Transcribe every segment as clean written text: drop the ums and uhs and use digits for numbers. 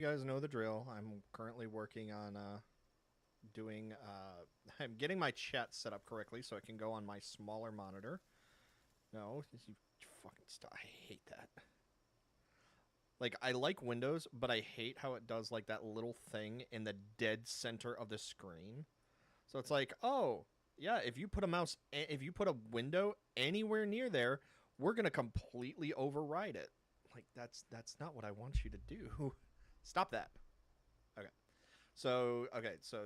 You guys know the drill. I'm currently working on doing. I'm getting my chat set up correctly so it can go on my smaller monitor. No, you fucking stop. I hate that. Like, I like Windows, but I hate how it does like that little thing in the dead center of the screen. So it's like, oh yeah, if you put a window anywhere near there, we're gonna completely override it. Like that's not what I want you to do. Stop that. Okay. So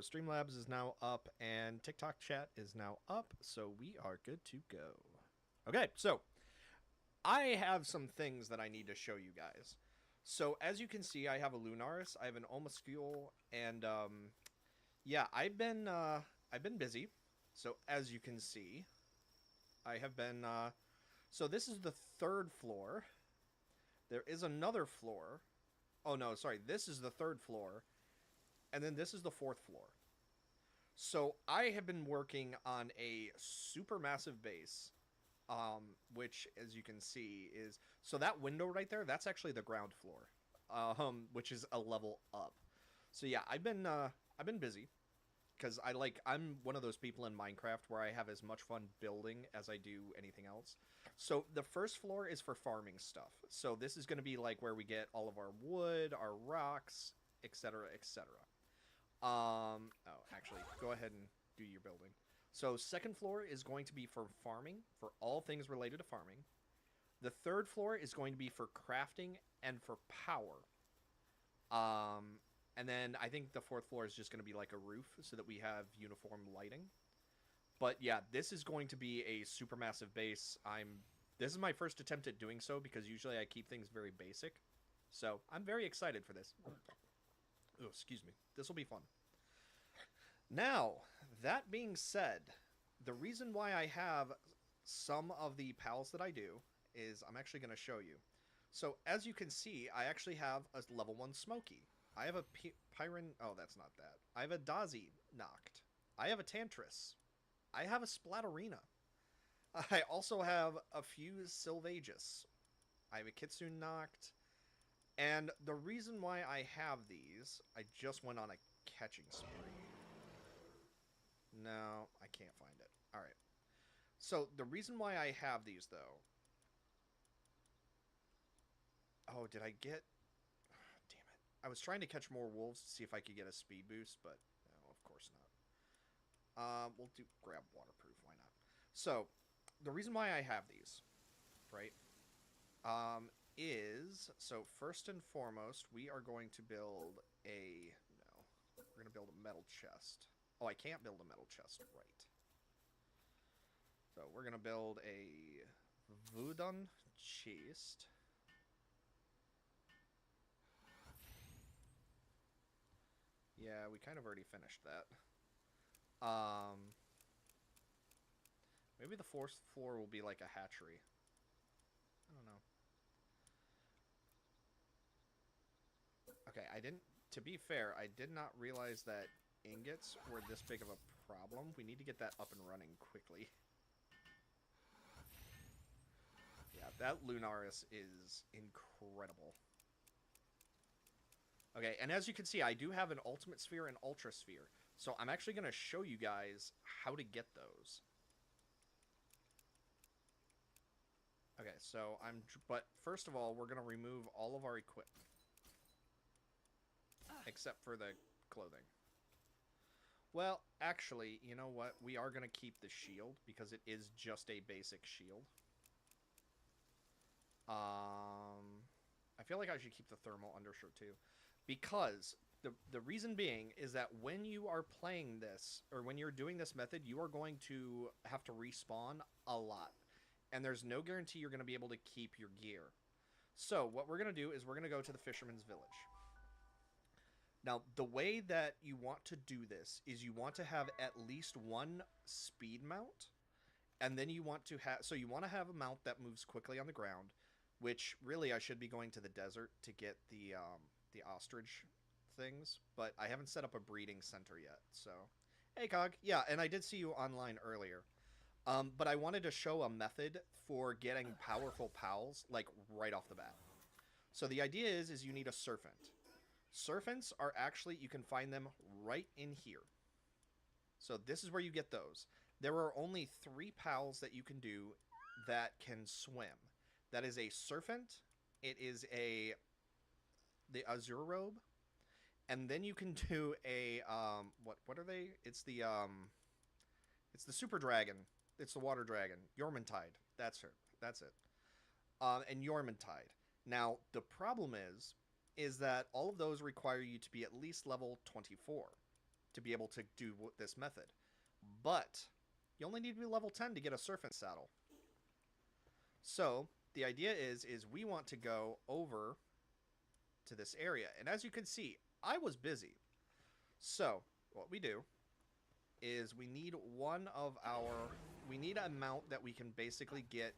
Streamlabs is now up and TikTok chat is now up, so we are good to go. Okay, so I have some things that I need to show you guys. So as you can see, I have a Lunaris, I have an Omascule, and yeah, I've been busy. So as you can see, I have been so this is the third floor. There is another floor. Oh no, sorry, this is the third floor. And then this is the fourth floor. So I have been working on a super massive base, which, as you can see, is so that window right there. That's actually the ground floor, which is a level up. So yeah, I've been busy because I'm one of those people in Minecraft where I have as much fun building as I do anything else. So the first floor is for farming stuff. So this is going to be like where we get all of our wood, our rocks, etc., etc. Oh, actually, go ahead and do your building. So second floor is going to be for farming, for all things related to farming. The third floor is going to be for crafting and for power. And then I think the fourth floor is just going to be like a roof so that we have uniform lighting. But yeah, this is going to be a supermassive base. This is my first attempt at doing so because usually I keep things very basic. So I'm very excited for this. Oh, excuse me. This will be fun. Now, that being said, the reason why I have some of the pals that I do is I'm actually going to show you. So, as you can see, I actually have a level 1 Smokey. I have a Pyron... Oh, that's not that. I have a Dazi knocked. I have a Tantris. I have a Splatterina. I also have a few Sylvagus. I have a Kitsune knocked. And the reason why I have these, I just went on a catching spree. No, I can't find it. Alright. So, the reason why I have these, though... Oh, did I get... Oh, damn it. I was trying to catch more wolves to see if I could get a speed boost, but... No, of course not. We'll grab waterproof, why not? So, the reason why I have these, right, is... So, first and foremost, we are going to build a... No. We're going to build a metal chest. Oh, I can't build a metal chest, right. So, we're going to build a wooden chest. Yeah, we kind of already finished that. Maybe the fourth floor will be like a hatchery. I don't know. Okay, to be fair, I did not realize that ingots were this big of a problem. We need to get that up and running quickly. Yeah, that Lunaris is incredible. Okay, and as you can see, I do have an Ultimate Sphere and Ultra Sphere. So I'm actually going to show you guys how to get those. Okay, so but first of all, we're going to remove all of our equipment. Except for the clothing. Well, actually, you know what? We are going to keep the shield because it is just a basic shield. I feel like I should keep the thermal undershirt too. Because the reason being is that when you are playing this, or when you're doing this method, you are going to have to respawn a lot. And there's no guarantee you're going to be able to keep your gear. So what we're going to do is we're going to go to the Fisherman's Village. Now, the way that you want to do this is you want to have at least one speed mount. And then you want to have... So you want to have a mount that moves quickly on the ground. Which, really, I should be going to the desert to get the ostrich things. But I haven't set up a breeding center yet, so... Hey, Cog. Yeah, and I did see you online earlier. But I wanted to show a method for getting powerful pals, like, right off the bat. So the idea is you need a serpent. Serpents are actually, you can find them right in here. So this is where you get those. There are only 3 pals that you can do that can swim. That is a serpent, it is the azure robe, and then you can do a what are they? It's the super dragon. It's the water dragon. Yormantide. That's her. That's it. And Yormantide. Now the problem is that all of those require you to be at least level 24 to be able to do this method. But you only need to be level 10 to get a serpent saddle. So the idea is we want to go over to this area. And as you can see, I was busy. So what we do is we need we need a mount that we can basically get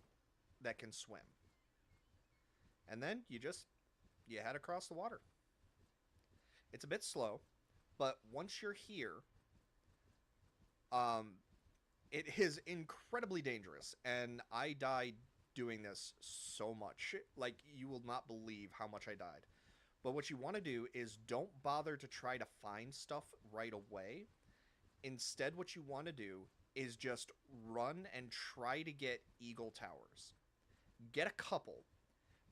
that can swim. And then you head across the water. It's a bit slow, but once you're here, it is incredibly dangerous, and I died doing this so much. Like, you will not believe how much I died. But what you want to do is don't bother to try to find stuff right away. Instead, what you want to do is just run and try to get eagle towers. Get a couple.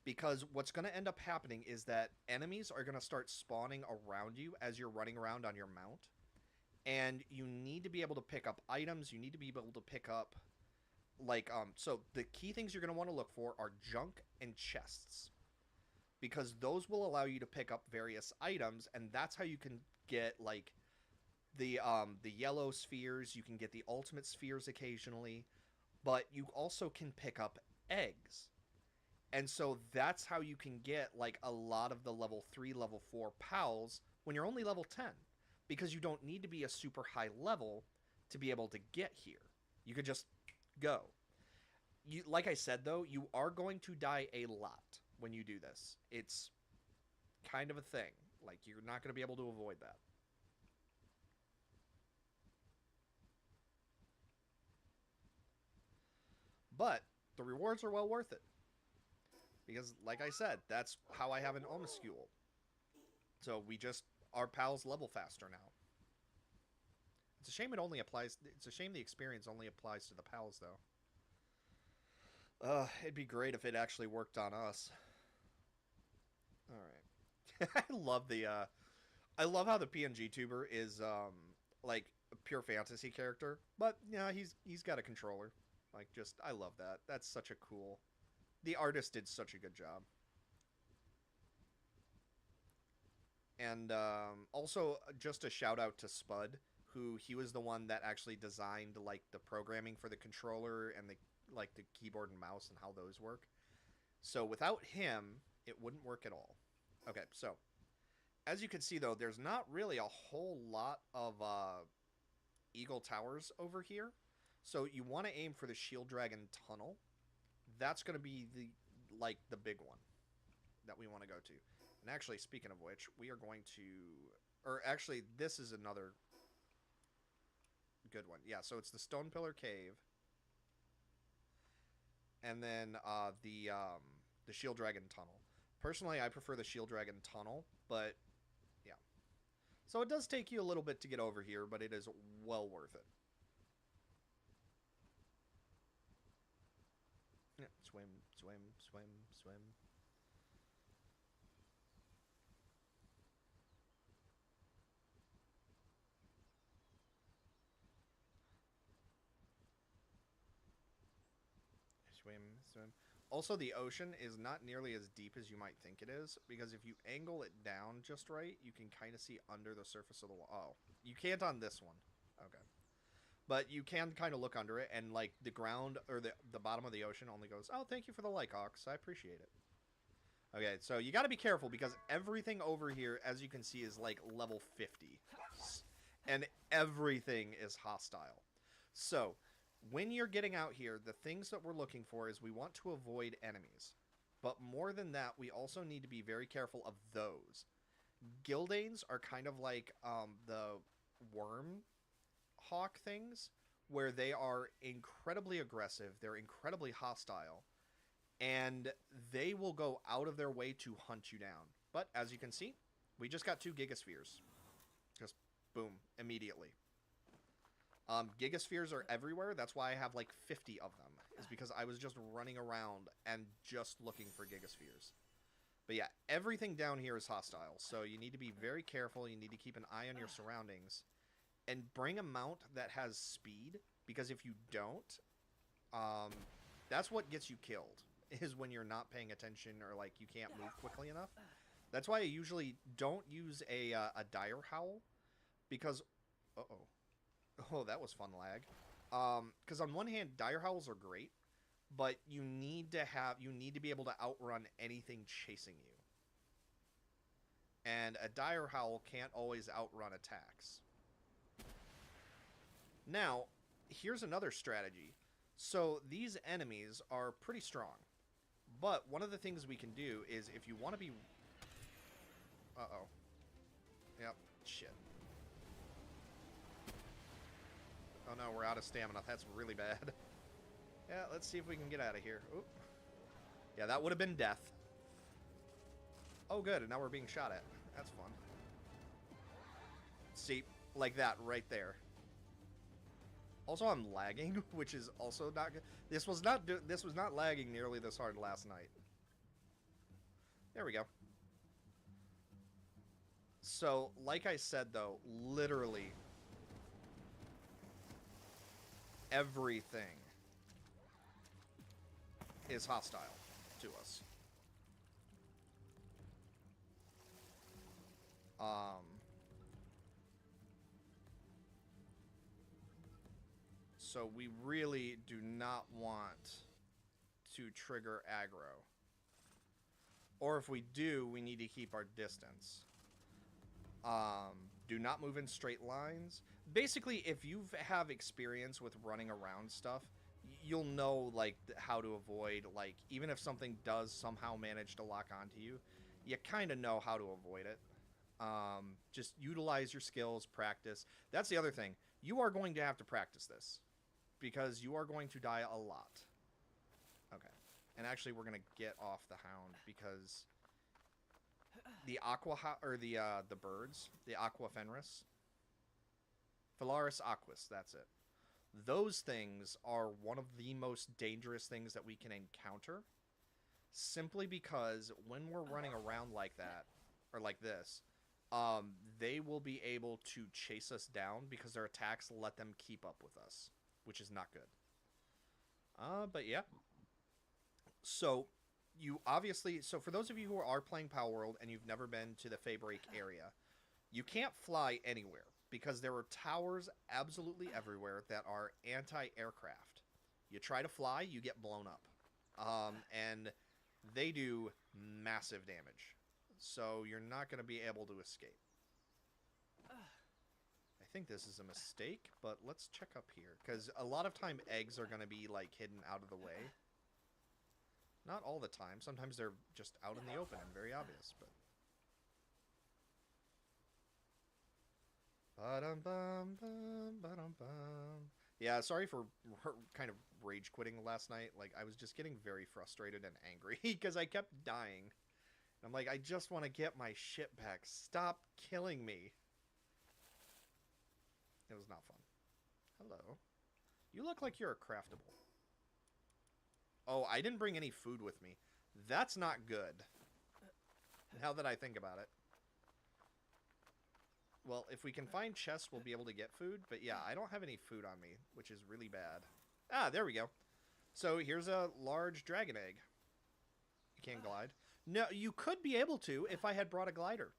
Because what's going to end up happening is that enemies are going to start spawning around you as you're running around on your mount. And you need to be able to pick up items. You need to be able to pick up, like, so the key things you're going to want to look for are junk and chests. Because those will allow you to pick up various items, and that's how you can get, like, the yellow spheres. You can get the ultimate spheres occasionally. But you also can pick up eggs. And so that's how you can get, like, a lot of the level 3, level 4 pals when you're only level 10. Because you don't need to be a super high level to be able to get here. You could just go. Like I said, though, you are going to die a lot when you do this. It's kind of a thing. Like, you're not going to be able to avoid that. But the rewards are well worth it. Because, like I said, that's how I have an Omascule. So our pals level faster now. It's a shame it's a shame the experience only applies to the pals, though. It'd be great if it actually worked on us. Alright. I love how the PNG tuber is, like, a pure fantasy character. But, yeah, he's got a controller. Like, I love that. That's such a cool... The artist did such a good job. And also, just a shout out to Spud, he was the one that actually designed, like, the programming for the controller and the keyboard and mouse and how those work. So without him, it wouldn't work at all. Okay, so as you can see, though, there's not really a whole lot of Eagle Towers over here. So you want to aim for the Shield Dragon Tunnel. That's going to be the big one that we want to go to. And actually, speaking of which, we are going to... Or actually, this is another good one. Yeah, so it's the Stone Pillar Cave. And then the Shield Dragon Tunnel. Personally, I prefer the Shield Dragon Tunnel, but yeah. So it does take you a little bit to get over here, but it is well worth it. Yeah, swim, swim, swim, swim. Swim, swim. Also, the ocean is not nearly as deep as you might think it is, because if you angle it down just right, you can kind of see under the surface of the water. Oh, you can't on this one. Okay. But you can kind of look under it, and, like, the ground, or the bottom of the ocean only goes, oh, thank you for the Lycox. I appreciate it. Okay, so you got to be careful, because everything over here, as you can see, is, like, level 50. And everything is hostile. So, when you're getting out here, the things that we're looking for is we want to avoid enemies. But more than that, we also need to be very careful of those. Gildanes are kind of like the worm hawk things, where they are incredibly aggressive, they're incredibly hostile, and they will go out of their way to hunt you down. But as you can see, We just got 2 Gigaspheres. Just boom, immediately. Gigaspheres are everywhere. That's why I have like 50 of them. Is because I was just running around and just looking for Gigaspheres. But yeah, everything down here is hostile. So you need to be very careful. You need to keep an eye on your surroundings. And bring a mount that has speed. Because if you don't, that's what gets you killed. Is when you're not paying attention or like you can't move quickly enough. That's why I usually don't use a dire howl. Because, oh, that was fun lag. Because on one hand, dire howls are great, but you need to be able to outrun anything chasing you. And a dire howl can't always outrun attacks. Now, here's another strategy. So these enemies are pretty strong, but one of the things we can do is if you want to be... Uh-oh. Yep, shit. Oh no, we're out of stamina. That's really bad. Yeah, let's see if we can get out of here. Oop. Yeah, that would have been death. Oh good, and now we're being shot at. That's fun. See, like that right there. Also, I'm lagging, which is also not good. This was not lagging nearly this hard last night. There we go. So, like I said though, literally everything is hostile to us. So we really do not want to trigger aggro. Or if we do, we need to keep our distance. Do not move in straight lines. Basically, if you have experience with running around stuff, you'll know, like, how to avoid, like, even if something does somehow manage to lock onto you, you kind of know how to avoid it. Just utilize your skills, practice. That's the other thing. You are going to have to practice this, because you are going to die a lot. Okay. And actually, we're going to get off the hound, because the the birds, the aqua fenris, Phalaris aquus, that's it. Those things are one of the most dangerous things that we can encounter, simply because when we're running around like that, or like this, they will be able to chase us down because their attacks let them keep up with us, which is not good. But yeah. So, so for those of you who are playing Palworld and you've never been to the Fabrake area, you can't fly anywhere because there are towers absolutely everywhere that are anti-aircraft. You try to fly, you get blown up. And they do massive damage. So you're not going to be able to escape. I think this is a mistake, but let's check up here. Because a lot of time eggs are going to be like hidden out of the way. Not all the time. Sometimes they're just out in the open and very obvious, but... Yeah, sorry for kind of rage quitting last night. Like, I was just getting very frustrated and angry because I kept dying. I'm like, I just want to get my shit back. Stop killing me. It was not fun. Hello. You look like you're a craftable. Oh, I didn't bring any food with me. That's not good. Now that I think about it. Well, if we can find chests, we'll be able to get food. But yeah, I don't have any food on me, which is really bad. Ah, there we go. So here's a large dragon egg. You can't glide. No, you could be able to if I had brought a glider.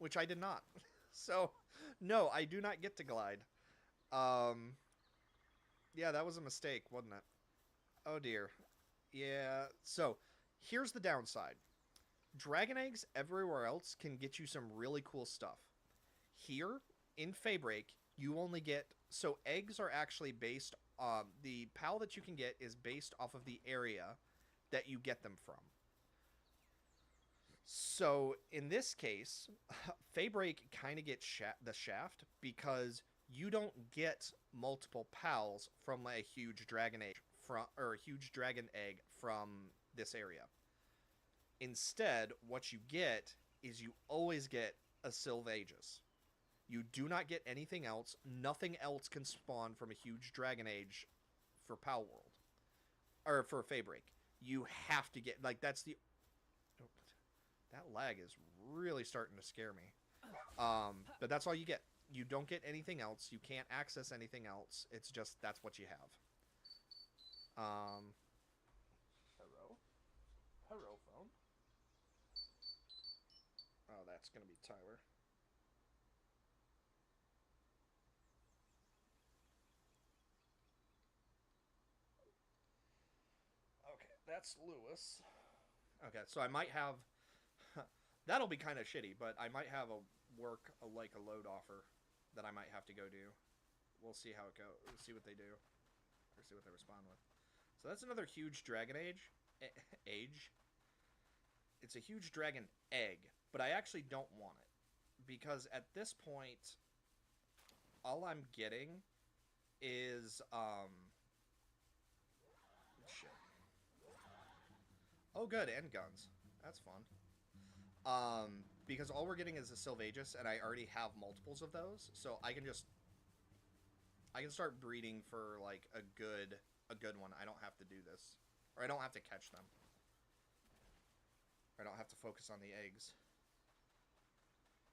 Which I did not. So, no, I do not get to glide. Yeah, that was a mistake, wasn't it? Oh dear. Yeah, so here's the downside. Dragon eggs everywhere else can get you some really cool stuff. Here, in Fabrake, you only get... So eggs are actually based... the PAL that you can get is based off of the area that you get them from. So, in this case, Fabrake kind of gets the shaft because you don't get multiple PALs from a huge dragon egg from this area. Instead, what you get is you always get a Sylvagus. You do not get anything else. Nothing else can spawn from a huge Dragon Age for Palworld. Or for Faebreak. You have to get... Like, that's the... That lag is really starting to scare me. But that's all you get. You don't get anything else. You can't access anything else. It's just, that's what you have. Hello? Hello, phone? Oh, that's going to be Tyler. Okay, that's Lewis. Okay, so I might have... That'll be kind of shitty, but I might have a like a load offer that I might have to go do. We'll see how it goes. We'll see what they do. Or see what they respond with. So that's another huge Dragon Age. It's a huge dragon egg, but I actually don't want it. Because at this point, all I'm getting is, shit. Oh, good, and guns. That's fun. Because all we're getting is a Sylvagus, and I already have multiples of those, so I can start breeding for like a good one. I don't have to do this, or I don't have to catch them. I don't have to focus on the eggs.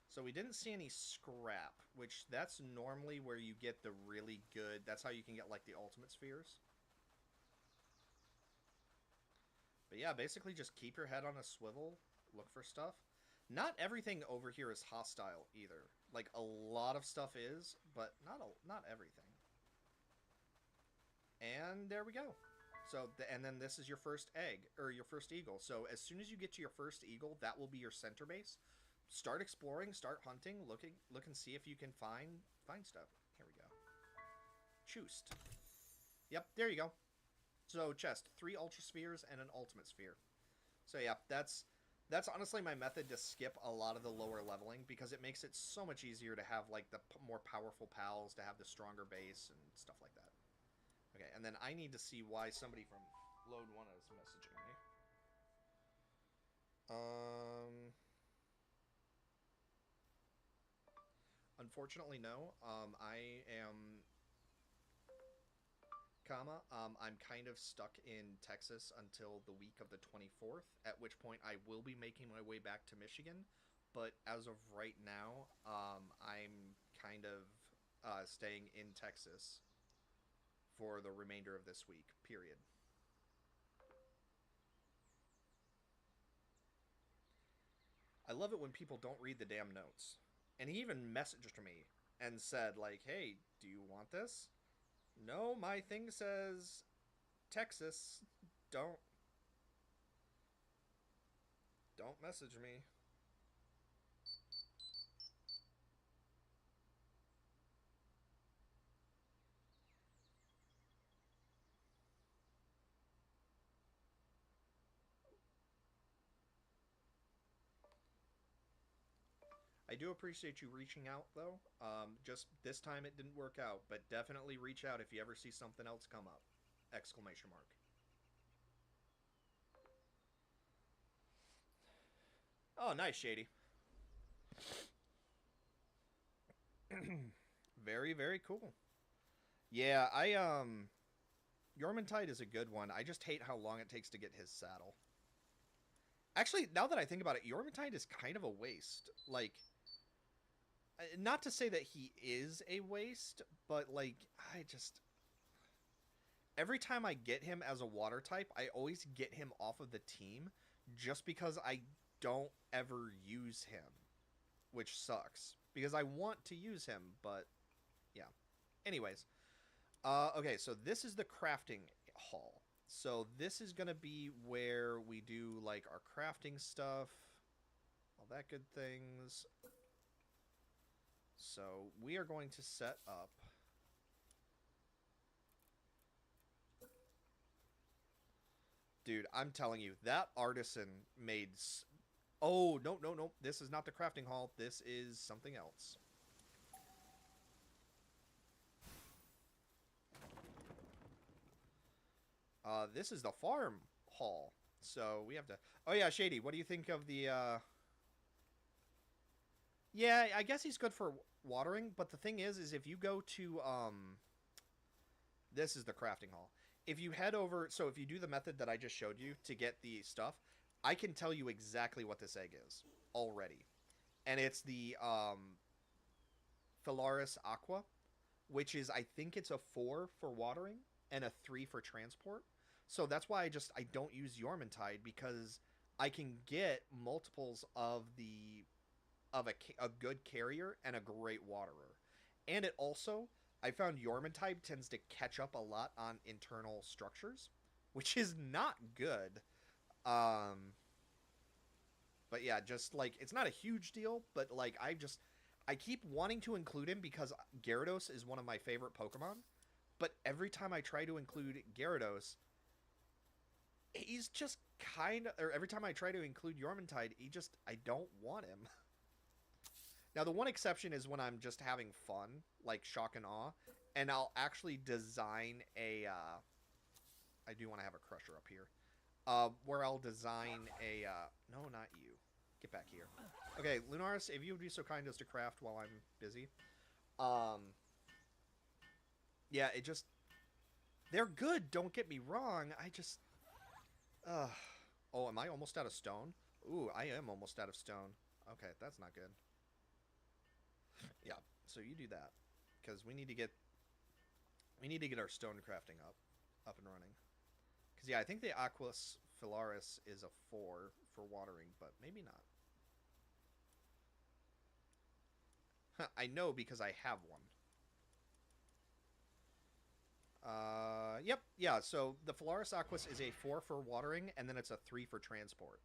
So we didn't see any scrap, which that's normally where you get the really good. That's how you can get like the ultimate spheres. But yeah, basically just keep your head on a swivel. Look for stuff. Not everything over here is hostile either. Like a lot of stuff is, but not everything. And there we go. So and then this is your first egg or your first eagle. So as soon as you get to your first eagle, that will be your center base. Start exploring, start hunting, look and see if you can find stuff. Here we go. Choost. Yep, there you go. So chest, 3 ultra spheres and an ultimate sphere. So yeah, that's honestly my method to skip a lot of the lower leveling, because it makes it so much easier to have like the more powerful pals, to have the stronger base and stuff like that. Okay, and then I need to see why somebody from Load 1 is messaging me. Unfortunately, no. I am... I'm kind of stuck in Texas until the week of the 24th, at which point I will be making my way back to Michigan. But as of right now, I'm kind of staying in Texas for the remainder of this week, period. I love it when people don't read the damn notes. And he even messaged me and said, like, hey, do you want this? No, my thing says Texas. Don't message me. I do appreciate you reaching out, though. Just this time it didn't work out, but definitely reach out if you ever see something else come up. Exclamation mark. Oh, nice, Shady. Very, very cool. Yeah, Yormantide is a good one. I just hate how long it takes to get his saddle. Actually, now that I think about it, Yormantide is kind of a waste. Like, not to say that he is a waste, but like, I just... Every time I get him as a water type, I always get him off of the team just because I don't ever use him, which sucks. Because I want to use him, but yeah. Anyways, okay, so this is the crafting hall. So this is going to be where we do like our crafting stuff, all that good things. So we are going to set up... Dude, I'm telling you, that artisan made... Oh, no. This is not the crafting hall. This is something else. This is the farm hall. So we have to... Oh, yeah, Shady, what do you think of the... Yeah, I guess he's good for watering, but the thing is if you go to this is the crafting hall. If you head over, so if you do the method that I just showed you to get the stuff, I can tell you exactly what this egg is already, and it's the Phalaris Aqua, which is I think it's a 4 for watering and a 3 for transport. So that's why I don't use Yormintide because I can get multiples of a good carrier and a great waterer. And it also I found Yormintide tends to catch up a lot on internal structures, which is not good. Um but yeah, just like it's not a huge deal, but like I keep wanting to include him because Gyarados is one of my favorite Pokemon. But every time I try to include Gyarados, he's just kind of. Or every time I try to include Yormintide, I don't want him. Now, the one exception is when I'm just having fun, like Shock and Awe, and I'll actually design a. I do want to have a Crusher up here. Where I'll design a. No, not you. Get back here. Okay, Lunaris, if you would be so kind as to craft while I'm busy. Um. Yeah, it just. They're good, don't get me wrong. I just. Oh, am I almost out of stone? Ooh, I am almost out of stone. Okay, that's not good. Yeah, so you do that. Because we need to get our stone crafting up and running. Because yeah, I think the Aquas Phalaris is a 4 for watering, but maybe not. I know because I have one. Yep, yeah, so the Phalaris Aquas is a 4 for watering, and then it's a 3 for transport.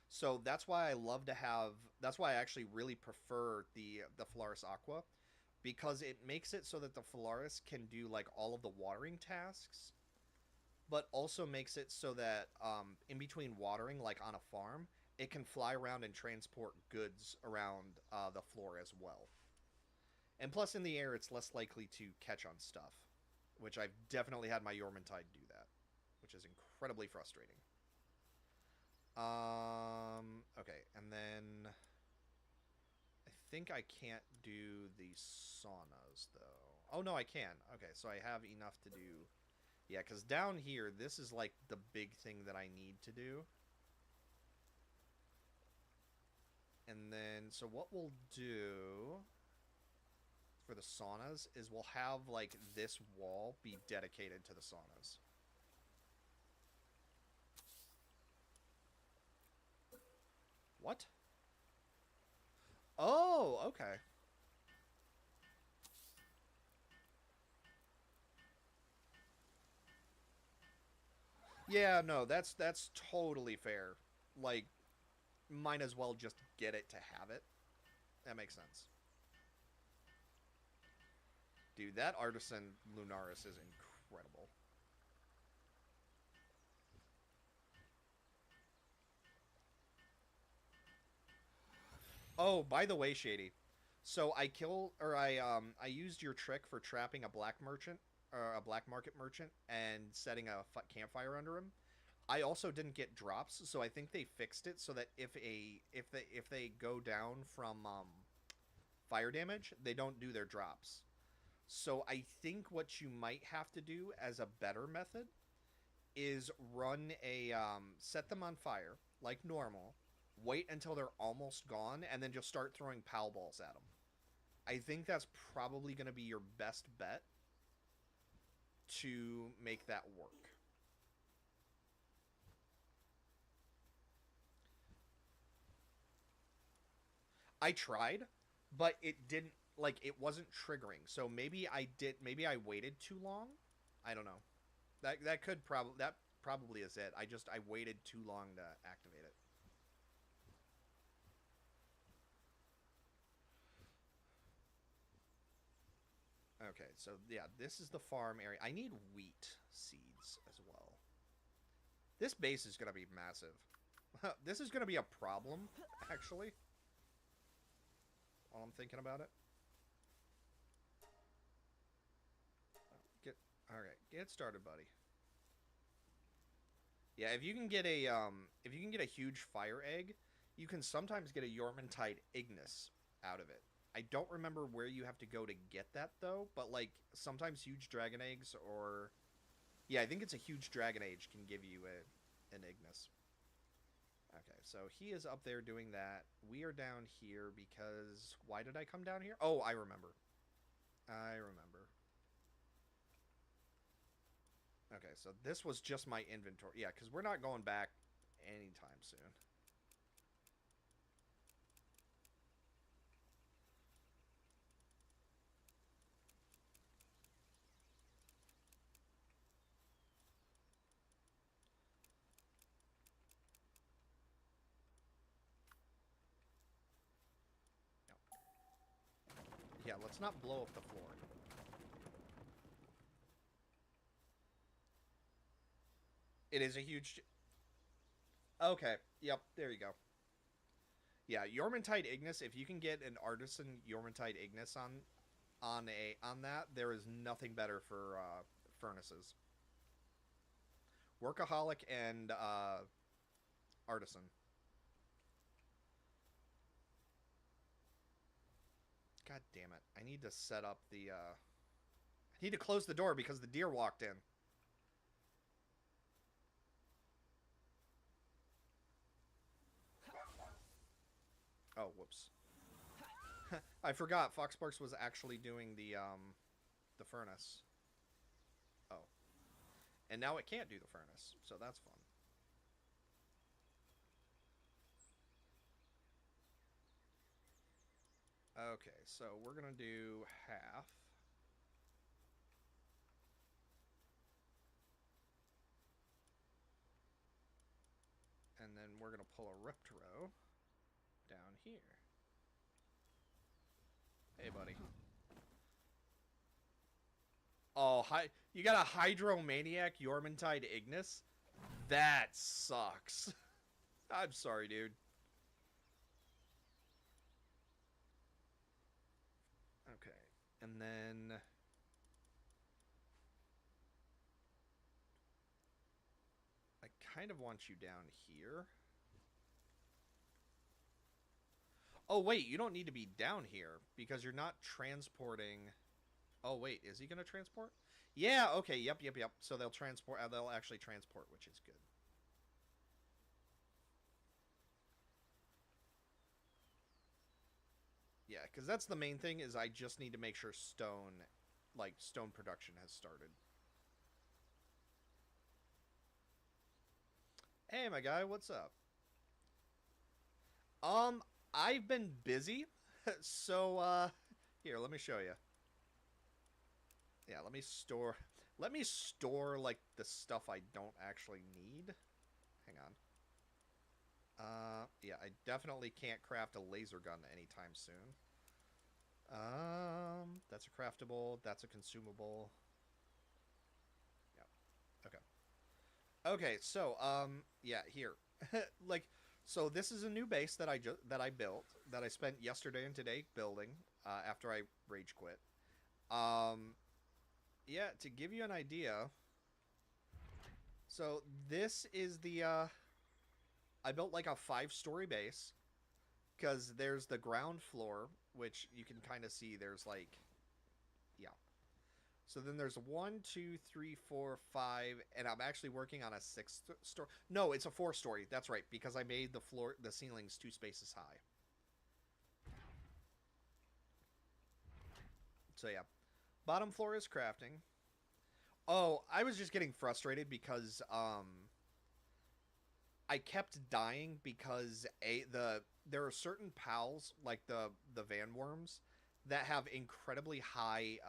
So that's why I love to have, that's why I actually really prefer the Phalaris Aqua, because it makes it so that the Phalaris can do, like, all of the watering tasks, but also makes it so that, in between watering, like on a farm, it can fly around and transport goods around, the floor as well. And plus, in the air, it's less likely to catch on stuff, which I've definitely had my Yormintide do that, which is incredibly frustrating. Okay, and then I think I can't do the saunas, though. Oh, no, I can. Okay, so I have enough to do. Yeah, because down here, this is like the big thing that I need to do. And then, so what we'll do for the saunas is we'll have like this wall be dedicated to the saunas. What? Oh, okay. Yeah, no, that's totally fair. Like, might as well just get it to have it. That makes sense. Dude, that Artisan Lunaris is incredible. Oh, by the way, Shady. So I used your trick for trapping a black merchant or a black market merchant and setting a campfire under him. I also didn't get drops, so I think they fixed it so that if they go down from fire damage, they don't do their drops. So I think what you might have to do as a better method is run a set them on fire like normal, wait until they're almost gone, and then just start throwing pal balls at them. I think that's probably going to be your best bet to make that work. I tried, but it didn't like it wasn't triggering. So maybe I waited too long. I don't know. That probably is it. I waited too long to activate it. Okay, so yeah, this is the farm area. I need wheat seeds as well. This base is going to be massive. This is going to be a problem, actually, while I'm thinking about it. All right, get started, buddy. Yeah, if you can get a huge fire egg, you can sometimes get a Yormintide Ignis out of it. I don't remember where you have to go to get that though, but like sometimes huge dragon eggs or yeah, I think it's a huge dragon age can give you an Ignis. Okay, so he is up there doing that. We are down here because why did I come down here? Oh, I remember. I remember. Okay, so this was just my inventory. Yeah, because we're not going back anytime soon. No. Yeah, let's not blow up the floor. It is a huge... Okay, yep, there you go. Yeah, Yormantide Ignis, if you can get an Artisan Yormantide Ignis on that, there is nothing better for furnaces. Workaholic and Artisan. God damn it. I need to set up the I need to close the door because the deer walked in. Oh, whoops. I forgot Foxparks was actually doing the furnace. Oh. And now it can't do the furnace, so that's fun. Okay, so we're gonna do half. And then we're gonna pull a ripped row down here. Hey, buddy. Oh, you got a Hydromaniac Yormantide Ignis? That sucks. I'm sorry, dude. Okay, and then... I kind of want you down here. Oh, wait, you don't need to be down here because you're not transporting... Oh, wait, is he going to transport? Yeah, okay, yep. So they'll transport, they'll actually transport, which is good. Yeah, because that's the main thing is I just need to make sure stone production has started. Hey, my guy, what's up? I've been busy, so, here, let me show you. Yeah, let me store, like, the stuff I don't actually need. Hang on. Yeah, I definitely can't craft a laser gun anytime soon. That's a craftable, that's a consumable. Yeah, okay. Okay, so, yeah, here. Like, so this is a new base that I built, that I spent yesterday and today building, after I rage quit. Um, yeah, to give you an idea, so this is I built like a 5-story base, because there's the ground floor, which you can kind of see there's like, yeah. So then there's 1, 2, 3, 4, 5, and I'm actually working on a 6-story. No, it's a 4-story. That's right, because I made the ceilings 2 spaces high. So yeah, bottom floor is crafting. Oh, I was just getting frustrated because I kept dying because there are certain pals like the van worms that have incredibly high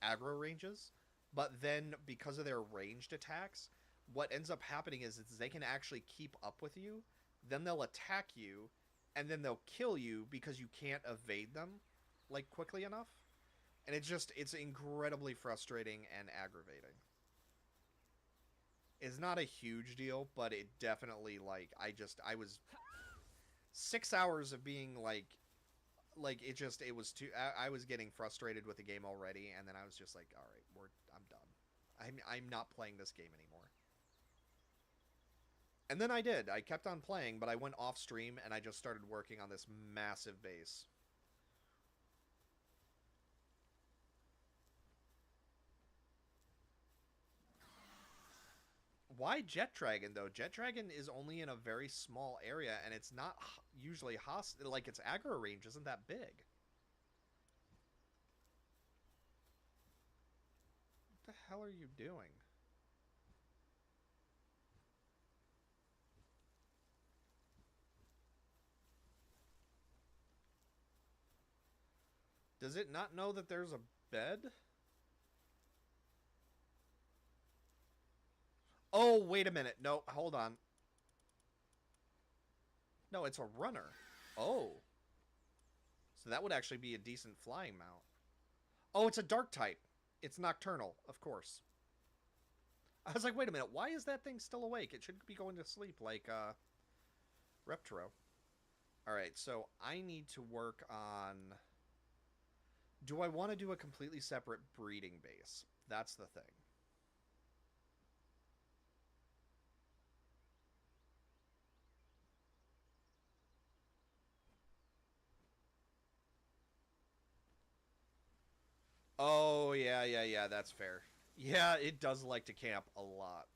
aggro ranges, but then because of their ranged attacks, what ends up happening is they can actually keep up with you, then they'll attack you, and then they'll kill you because you can't evade them like quickly enough. And it's incredibly frustrating and aggravating. It's not a huge deal, but it definitely like I was 6 hours of being like it was too. I was getting frustrated with the game already, and then I was just like, all right, I'm done. I'm not playing this game anymore. And then I did. I kept on playing, but I went off stream and I just started working on this massive base. Why Jet Dragon though? Jet Dragon is only in a very small area, and it's not usually hostile. Like its aggro range isn't that big. What the hell are you doing? Does it not know that there's a bed? Oh, wait a minute. No, hold on. No, it's a runner. Oh. So that would actually be a decent flying mount. Oh, it's a dark type. It's nocturnal, of course. I was like, wait a minute. Why is that thing still awake? It should be going to sleep like Reptro. All right, so I need to work on... Do I want to do a completely separate breeding base? That's the thing. Oh, yeah, that's fair. Yeah, it does like to camp a lot.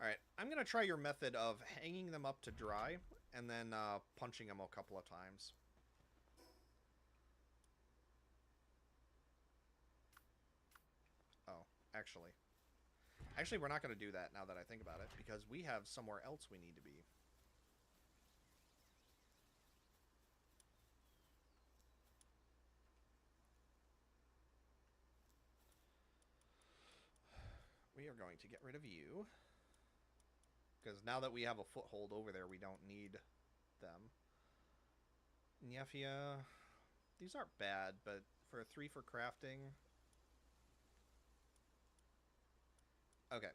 Alright, I'm going to try your method of hanging them up to dry and then punching them a couple of times. Oh, actually. Actually, we're not going to do that now that I think about it, because we have somewhere else we need to be. We are going to get rid of you. Because now that we have a foothold over there, we don't need them. Nyefia. These aren't bad, but for a 3 for crafting... Okay.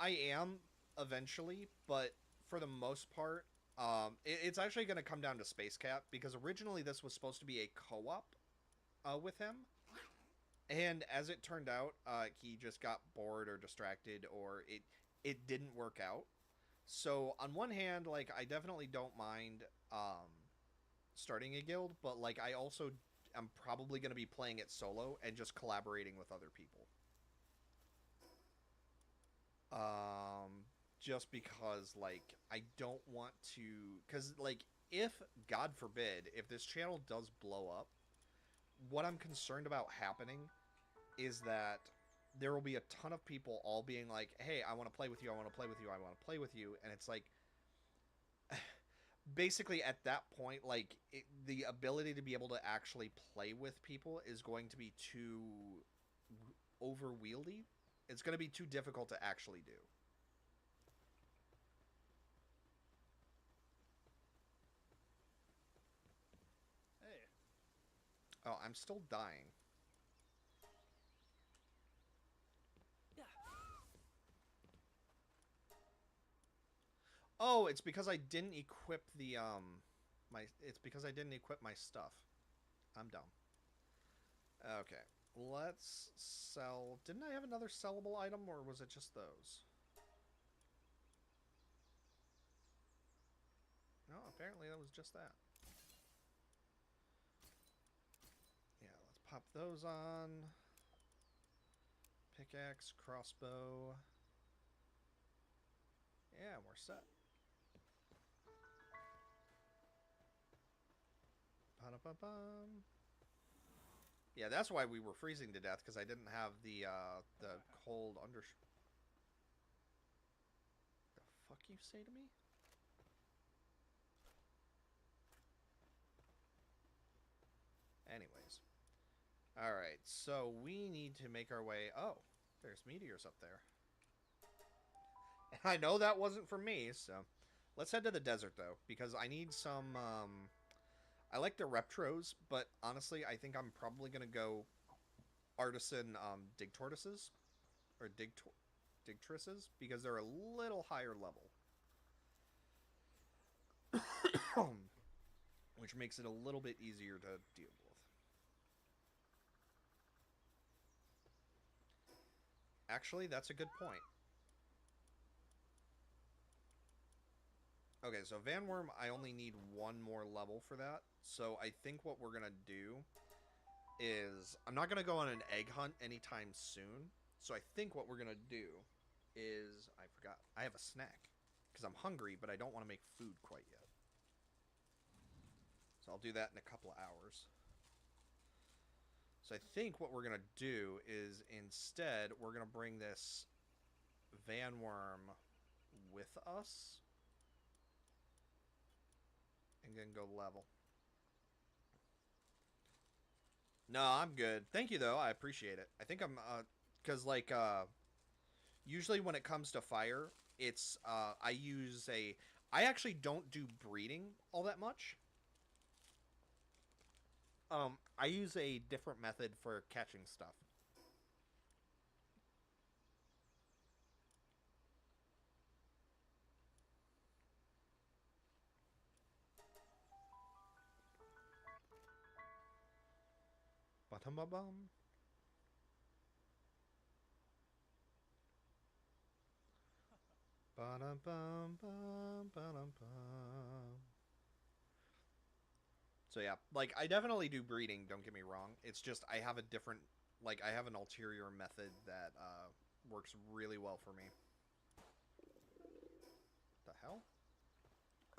I am, eventually, but for the most part, it's actually going to come down to Space Cat, because originally this was supposed to be a co-op with him. And as it turned out, he just got bored or distracted, or it didn't work out. So on one hand, like, I definitely don't mind starting a guild, but like I also am probably going to be playing it solo and just collaborating with other people. Just because like I don't want to, because like if God forbid if this channel does blow up, what I'm concerned about happening is that there will be a ton of people all being like, hey, I want to play with you, I want to play with you, I want to play with you, and it's like basically at that point, like the ability to be able to actually play with people is going to be too overwieldy. It's going to be too difficult to actually do. Hey. Oh, I'm still dying. Oh, it's because I didn't equip the it's because I didn't equip my stuff. I'm dumb. Okay. Let's sell. Didn't I have another sellable item, or was it just those? No, apparently that was just that. Yeah, let's pop those on. Pickaxe, crossbow. Yeah, we're set. Pa-da-pa-bum. Yeah, that's why we were freezing to death, because I didn't have the cold under. The fuck you say to me? Anyways. Alright, so we need to make our way... Oh, there's meteors up there. I know that wasn't for me, so... Let's head to the desert, though, because I need some... I like the Reptros, but honestly, I think I'm probably going to go Artisan Dig Tortoises, or Digtresses, because they're a little higher level. Which makes it a little bit easier to deal with. Actually, that's a good point. Okay, so Van Worm, I only need one more level for that. So I think what we're going to do is I'm not gonna go on an egg hunt anytime soon. So I think what we're gonna do is I forgot I have a snack because I'm hungry, but I don't want to make food quite yet. So I'll do that in a couple of hours. So I think what we're gonna do is instead we're gonna bring this Van Worm with us and then go level. No, I'm good. Thank you though. I appreciate it. I think I'm cuz like usually when it comes to fire, it's I actually don't do breeding all that much. I use a different method for catching stuff. Ba-dum-ba-bum. Ba-dum-bum, bum, ba-dum-bum. So yeah, like I definitely do breeding, don't get me wrong. It's just I have a different like I have an ulterior method that works really well for me. The hell?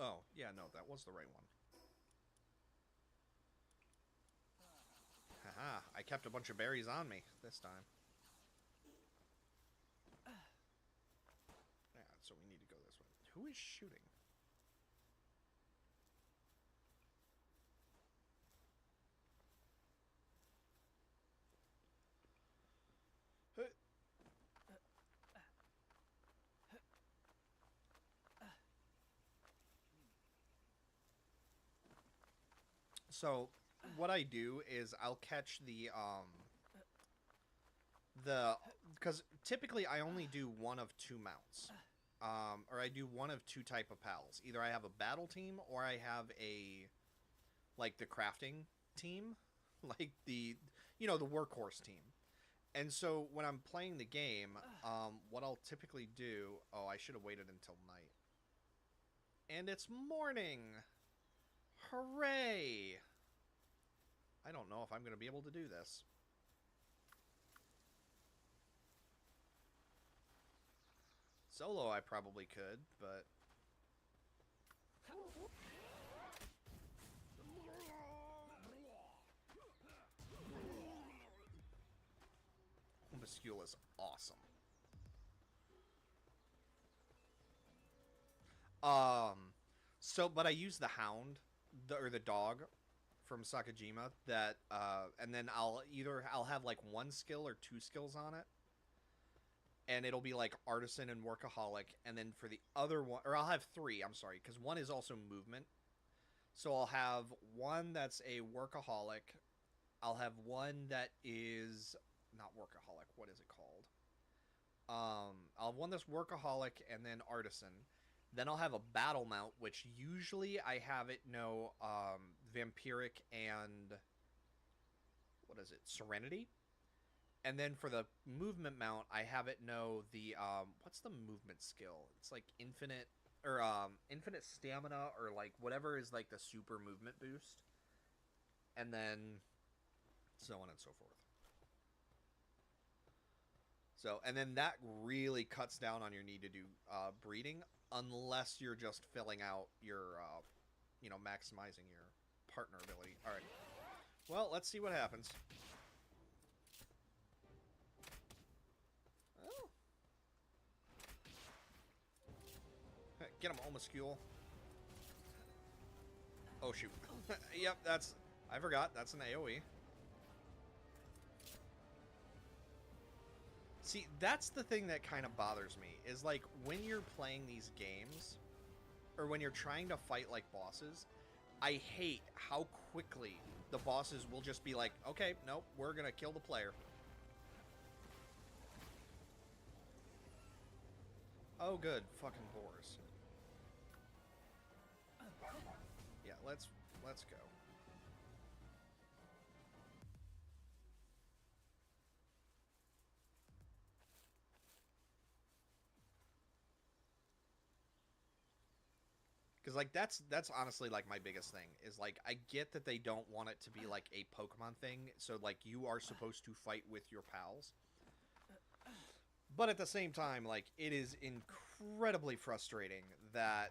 Oh, yeah, no, that was the right one. Haha, I kept a bunch of berries on me this time. Yeah, so we need to go this way. Who is shooting? So what I do is I'll catch the because typically I only do one of two mounts. Or I do one of two type of pals. Either I have a battle team or I have a like the crafting team, like the workhorse team. And so when I'm playing the game, what I'll typically do, oh, I should have waited until night. And it's morning. Hooray! I don't know if I'm going to be able to do this. Solo I probably could, but Homiskule is awesome. Um, but I use the hound, or the dog from Sakajima that, and then I'll have like one skill or two skills on it, and it'll be like artisan and workaholic, and then for the other one, or I'll have three. I'm sorry, because one is also movement. So I'll have one that's a workaholic. I'll have one that is not workaholic. What is it called? I'll have one that's workaholic and then artisan. Then I'll have a battle mount, which usually I have it know vampiric and what is it? Serenity. And then for the movement mount, I have it know the what's the movement skill? It's like infinite or infinite stamina or like whatever is like the super movement boost. And then so on and so forth. So, and then that really cuts down on your need to do breeding, unless you're just filling out your, maximizing your partner ability. All right. Well, let's see what happens. Oh. Hey, get him, Homiskule. Oh, shoot. Yep, I forgot. That's an AoE. See, that's the thing that kind of bothers me, is like when you're playing these games, or when you're trying to fight like bosses, I hate how quickly the bosses will just be like, okay, nope, we're gonna kill the player. Oh good, fucking boars. Yeah, let's go. Because like that's honestly like my biggest thing is like I get that they don't want it to be like a Pokemon thing, so like you are supposed to fight with your pals. But at the same time, like it is incredibly frustrating that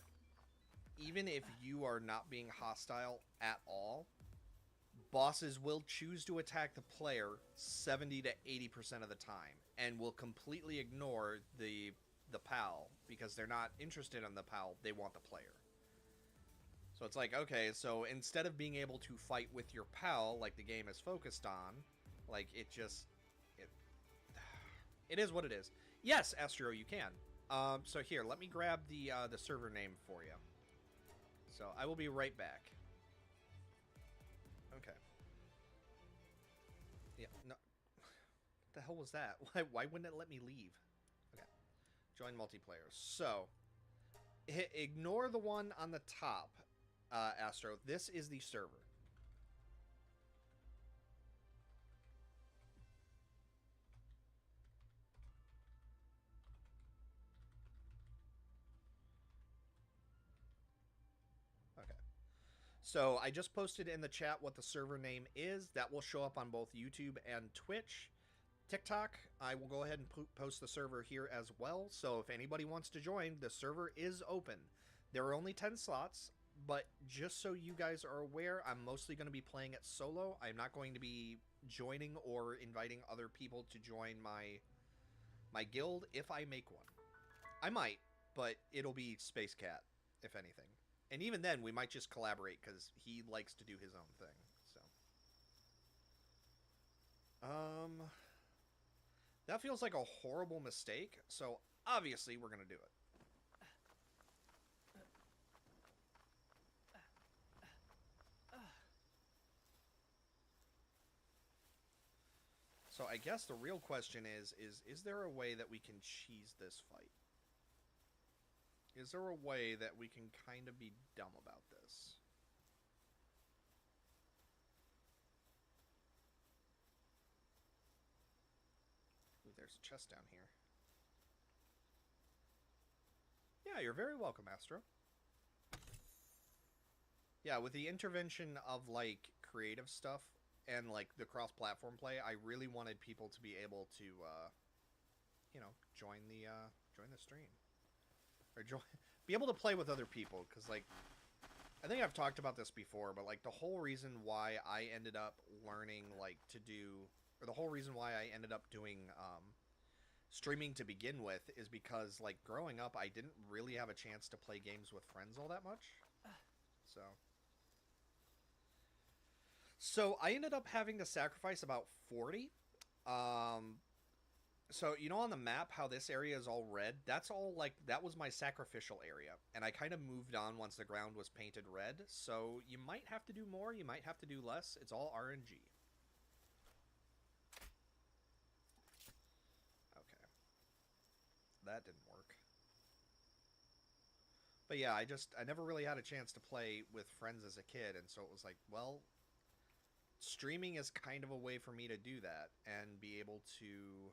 even if you are not being hostile at all, bosses will choose to attack the player 70 to 80% of the time and will completely ignore the pal because they're not interested in the pal, they want the player. So it's like, okay, so instead of being able to fight with your pal like the game is focused on, like it just it is what it is. Yes, Astro, you can. So here, let me grab the server name for you. So I will be right back. Okay. Yeah. No. What the hell was that? Why wouldn't it let me leave? Okay. Join multiplayer. So ignore the one on the top, Astro. This is the server. Okay. So I just posted in the chat what the server name is. That will show up on both YouTube and Twitch. TikTok, I will go ahead and post the server here as well. So if anybody wants to join, the server is open. There are only 10 slots, but just so you guys are aware, I'm mostly going to be playing it solo. I'm not going to be joining or inviting other people to join my guild if I make one. I might, but it'll be Space Cat, if anything. And even then, we might just collaborate because he likes to do his own thing. So, that feels like a horrible mistake. So obviously, we're gonna do it. So I guess the real question is there a way that we can cheese this fight? Is there a way that we can kind of be dumb about this? Ooh, there's a chest down here. Yeah, you're very welcome, Astro. Yeah, with the intervention of, like, creative stuff and, like, the cross-platform play, I really wanted people to be able to, you know, join the stream. Or be able to play with other people, because, like, I think I've talked about this before, but, like, the whole reason why I ended up learning, like, to do, or the whole reason why I ended up doing, streaming to begin with is because, like, growing up, I didn't really have a chance to play games with friends all that much. So I ended up having to sacrifice about 40. So, you know on the map how this area is all red? That's all, like, that was my sacrificial area. And I kind of moved on once the ground was painted red. So you might have to do more, you might have to do less. It's all RNG. Okay. That didn't work. But yeah, I never really had a chance to play with friends as a kid. And so it was like, well, streaming is kind of a way for me to do that and be able to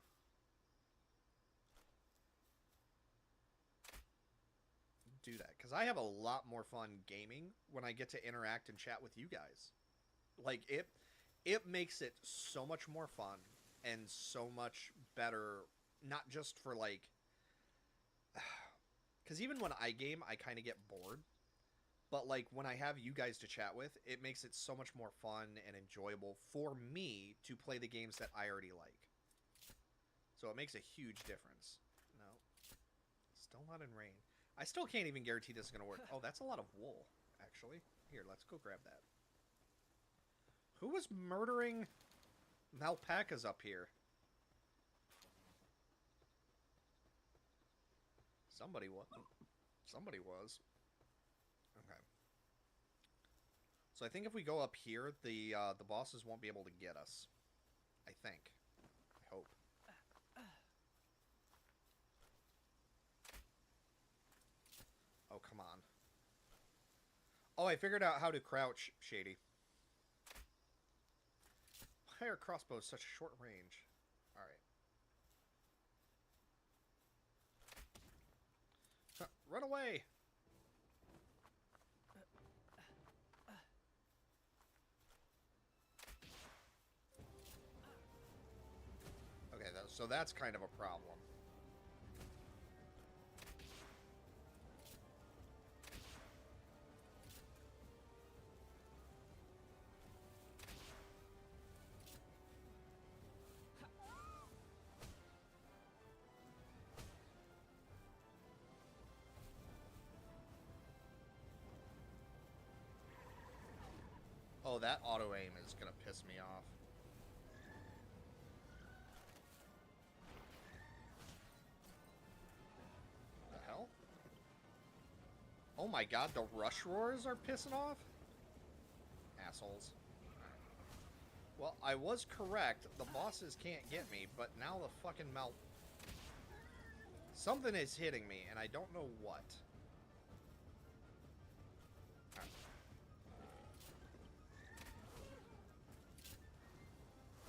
do that, because I have a lot more fun gaming when I get to interact and chat with you guys. Like it makes it so much more fun and so much better, not just for like because even when I game I kind of get bored, but like when I have you guys to chat with, it makes it so much more fun and enjoyable for me to play the games that I already like. So it makes a huge difference. No, still not in rain. I still can't even guarantee this is going to work. Oh, that's a lot of wool, actually. Here, let's go grab that. Who was murdering alpacas up here? Somebody was. Somebody was. Okay. So I think if we go up here, the bosses won't be able to get us. I think. I hope. Oh, come on. Oh, I figured out how to crouch, Shady. Why are crossbows such a short range? Alright. Run away! so that's kind of a problem. Oh, that auto-aim is gonna piss me off. The hell? Oh my god, the rush roars are pissing off? Assholes. Well, I was correct. The bosses can't get me, but now the fucking melt... Something is hitting me, and I don't know what.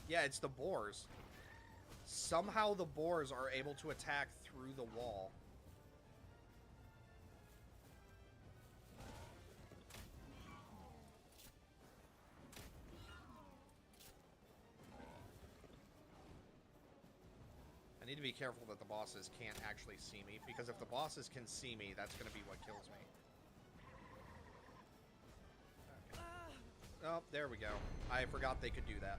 Yeah, it's the boars. Somehow the boars are able to attack through the wall. I need to be careful that the bosses can't actually see me, because if the bosses can see me, that's going to be what kills me. Okay. Oh, there we go. I forgot they could do that.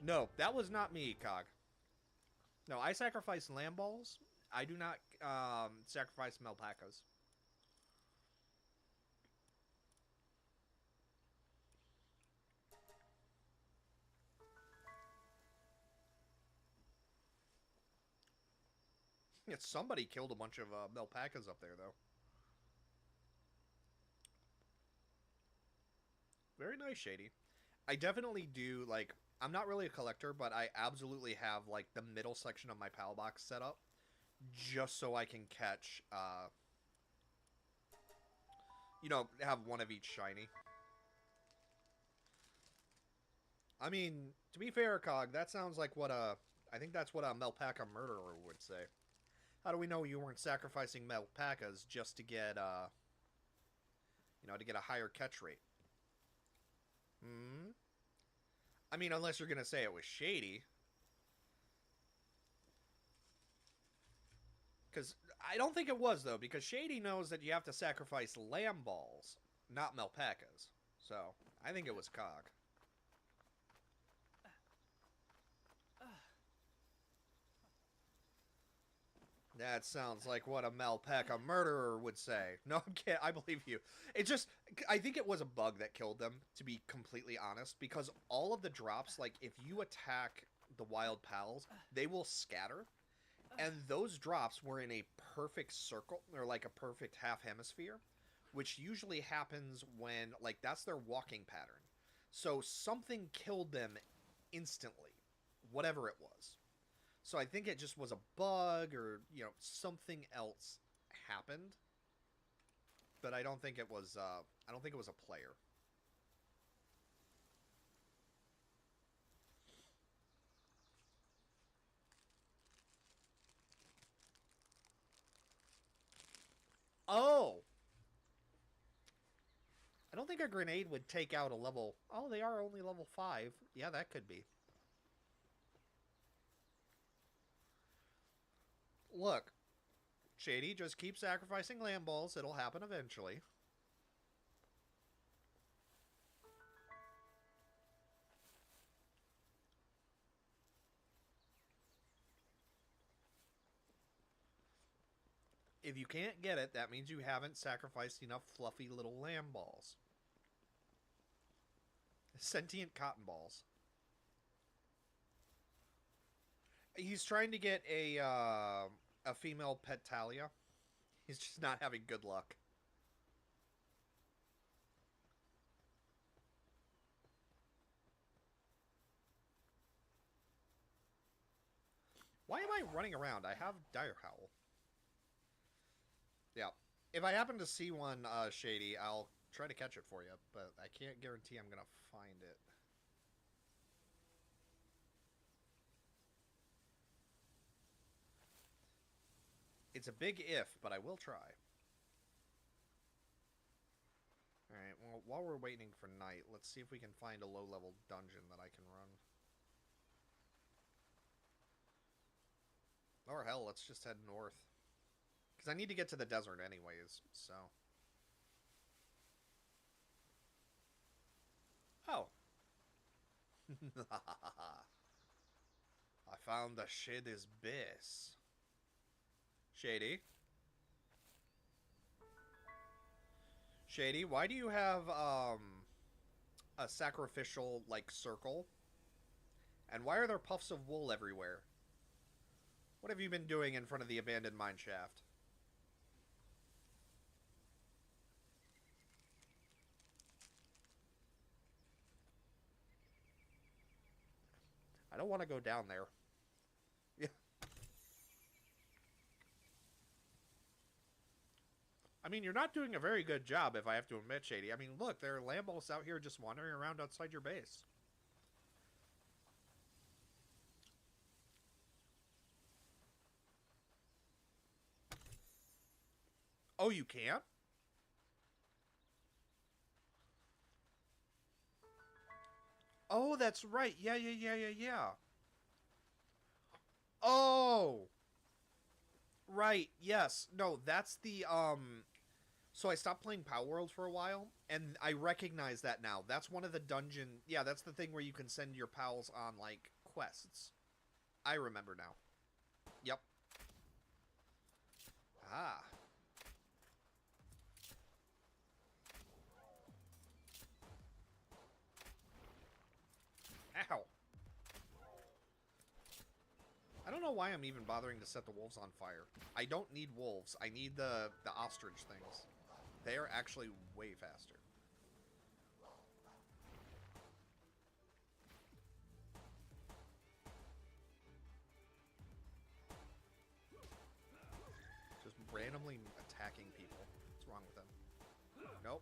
No, that was not me, Cog. No, I sacrifice lamb balls. I do not sacrifice melpacas. Yeah, somebody killed a bunch of melpacas up there, though. Very nice, Shady. I definitely do, like... I'm not really a collector, but I absolutely have, like, the middle section of my PAL box set up just so I can catch, you know, have one of each shiny. I mean, to be fair, Cog, that sounds like what I think that's what a Melpaca murderer would say. How do we know you weren't sacrificing Melpacas just to get, you know, to get a higher catch rate? Hmm? I mean, unless you're going to say it was Shady. Because I don't think it was, though, because Shady knows that you have to sacrifice lamb balls, not Melpacas. So, I think it was Cog. That sounds like what a Melpaca murderer would say. No, I'm kidding. I believe you. It just... I think it was a bug that killed them, to be completely honest, because all of the drops, like, if you attack the wild pals, they will scatter. And those drops were in a perfect circle, or like a perfect half hemisphere, which usually happens when, like, that's their walking pattern. So something killed them instantly, whatever it was. So I think it just was a bug, or, you know, something else happened. But I don't think it was, I don't think it was a player. Oh! I don't think a grenade would take out a level... Oh, they are only level 5. Yeah, that could be. Look, Shady, just keep sacrificing lamb balls. It'll happen eventually. If you can't get it, that means you haven't sacrificed enough fluffy little lamb balls. Sentient cotton balls. He's trying to get a female Petalia. He's just not having good luck. Why am I running around? I have Dire Howl. Yeah. If I happen to see one, Shady, I'll try to catch it for you, but I can't guarantee I'm going to find it. It's a big if, but I will try. Alright, well, while we're waiting for night, let's see if we can find a low-level dungeon that I can run. Or hell, let's just head north. Because I need to get to the desert anyways, so... Oh. I found the Shady's base. Shady? Shady, why do you have, a sacrificial, like, circle? And why are there puffs of wool everywhere? What have you been doing in front of the abandoned mine shaft? I don't want to go down there. Yeah. I mean, you're not doing a very good job, if I have to admit, Shady. I mean, look, there are Lambos out here just wandering around outside your base. Oh, you can't? Oh, that's right. Yeah. Oh! Right, yes. No, that's the, So I stopped playing Palworld for a while, and I recognize that now. That's one of the dungeon... Yeah, that's the thing where you can send your pals on, like, quests. I remember now. Yep. Ah. Ow. I don't know why I'm even bothering to set the wolves on fire. I don't need wolves. I need the ostrich things. They are actually way faster. Just randomly attacking people. What's wrong with them? Nope.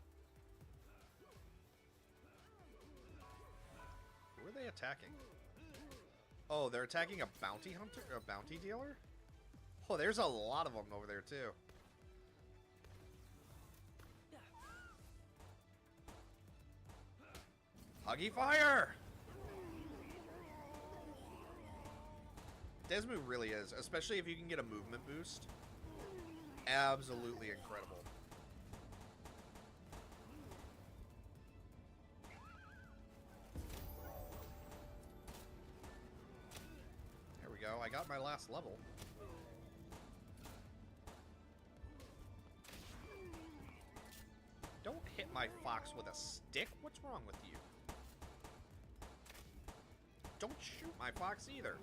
Who are they attacking? Oh, they're attacking a bounty hunter? A bounty dealer? Oh, there's a lot of them over there, too. Huggy fire! Desmu really is, especially if you can get a movement boost. Absolutely incredible. There we go, I got my last level. Don't hit my fox with a stick. What's wrong with you? Don't shoot my fox either.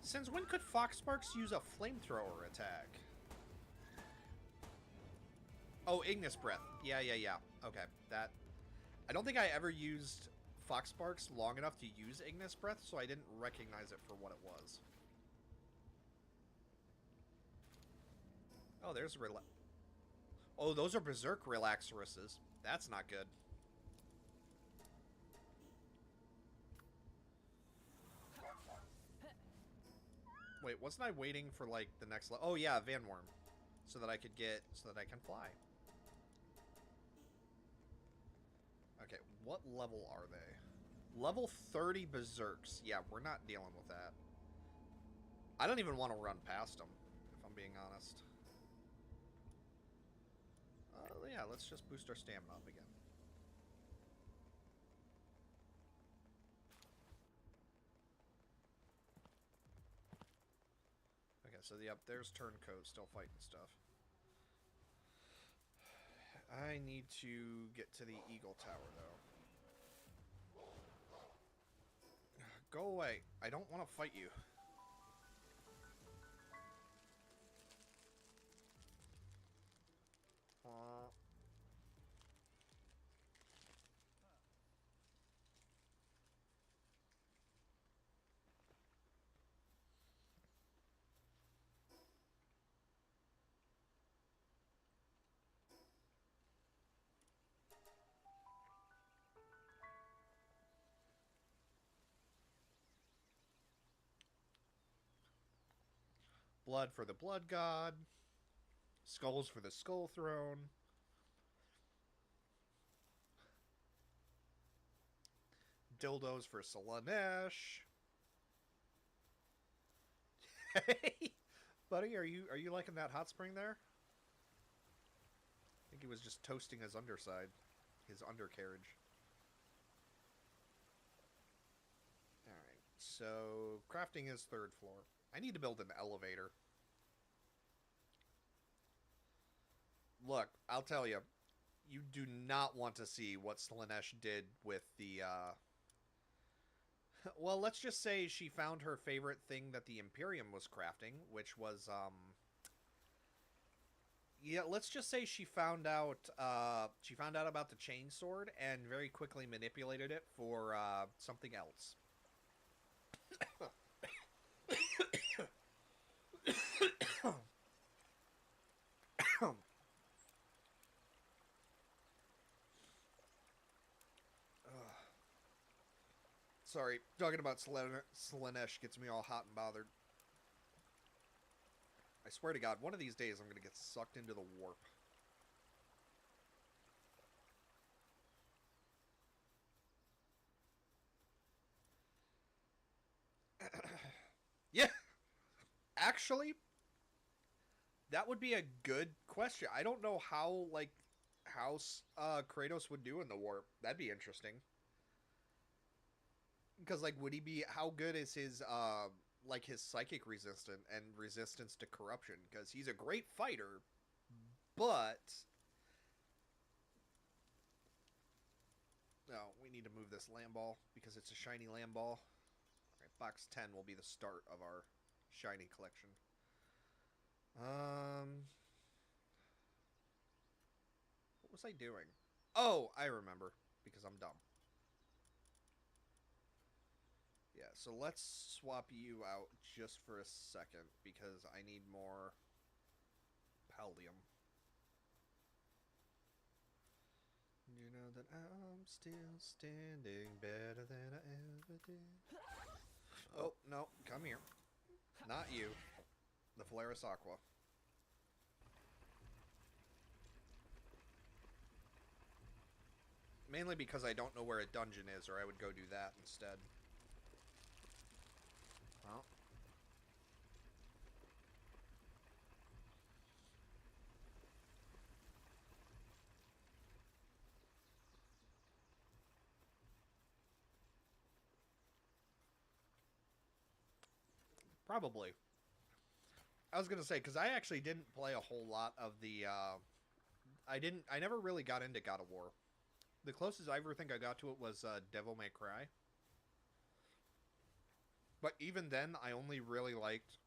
Since when could Fox Sparks use a flamethrower attack? Oh, Ignis Breath. Yeah. Okay, that... I don't think I ever used Fox Sparks long enough to use Ignis Breath, so I didn't recognize it for what it was. Oh, there's... Oh, those are Berserk Relaxeruses. That's not good. Wait, wasn't I waiting for, like, the next level? Oh, yeah, Van Worm. So that I could get... So that I can fly. Okay, what level are they? Level 30 Berserks. Yeah, we're not dealing with that. I don't even want to run past them, if I'm being honest. Yeah, let's just boost our stamina up again. Okay, so yep, there's Turncoat still fighting stuff. I need to get to the Eagle Tower, though. Go away. I don't want to fight you. Blood for the Blood God. Skulls for the Skull Throne. Dildos for Slanesh. Hey, buddy, are you liking that hot spring there? I think he was just toasting his underside, his undercarriage. All right, so crafting is third floor. I need to build an elevator. Look, I'll tell you, you do not want to see what Slanesh did with the well, let's just say she found her favorite thing that the Imperium was crafting, which was yeah, let's just say she found out about the chainsword and very quickly manipulated it for something else. Sorry, talking about Slanesh gets me all hot and bothered. I swear to God, one of these days I'm going to get sucked into the warp. Yeah, actually, that would be a good question. I don't know how, like, how Kratos would do in the warp. That'd be interesting. Because, like, would he be, how good is his, like, his psychic resistance and resistance to corruption? Because he's a great fighter, but... No, we need to move this land ball because it's a shiny land ball. Alright, box 10 will be the start of our shiny collection. What was I doing? Oh, I remember, because I'm dumb. Yeah, so let's swap you out just for a second, because I need more Paldium. You know that I'm still standing better than I ever did. Oh, no, come here. Not you. The Polaris Aqua. Mainly because I don't know where a dungeon is, or I would go do that instead. Well. Probably. I was gonna say, because I actually didn't play a whole lot of the, I never really got into God of War. The closest I ever think I got to it was, Devil May Cry. But even then, I only really liked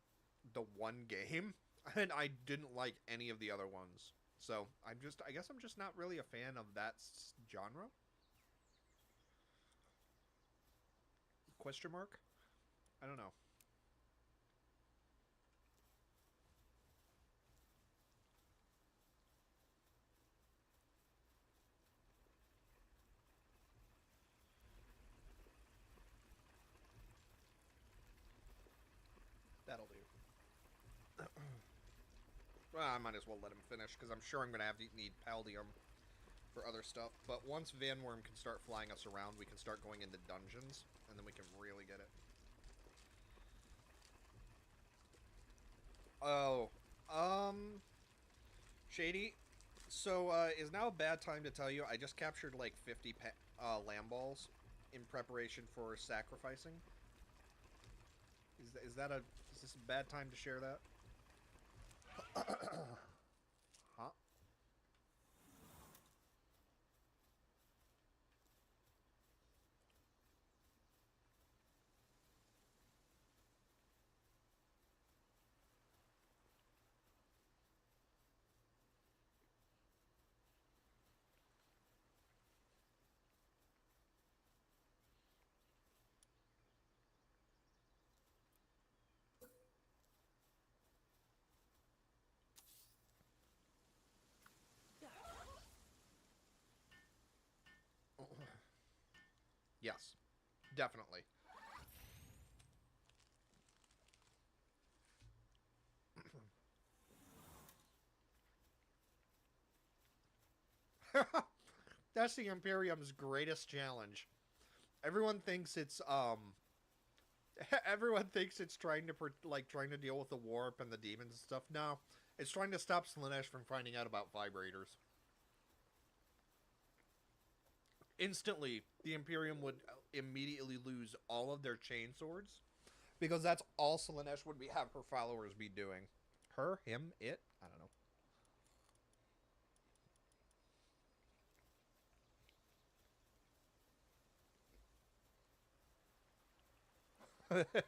the one game, and I didn't like any of the other ones. So, I guess I'm just not really a fan of that genre? Question mark? I don't know. That'll do. Well, I might as well let him finish, because I'm sure I'm going to have to need Paldium for other stuff. But once Van Worm can start flying us around, we can start going into dungeons, and then we can really get it. Oh, Shady. So, is now a bad time to tell you I just captured like 50 lamb balls in preparation for sacrificing? Is this a bad time to share that? Huh? Yes, definitely. That's the Imperium's greatest challenge. Everyone thinks it's everyone thinks it's trying to trying to deal with the warp and the demons and stuff. No, it's trying to stop Slaanesh from finding out about vibrators. Instantly, the Imperium would immediately lose all of their chain swords because that's all Slaanesh would have her followers be doing. Her, him, it, I don't know.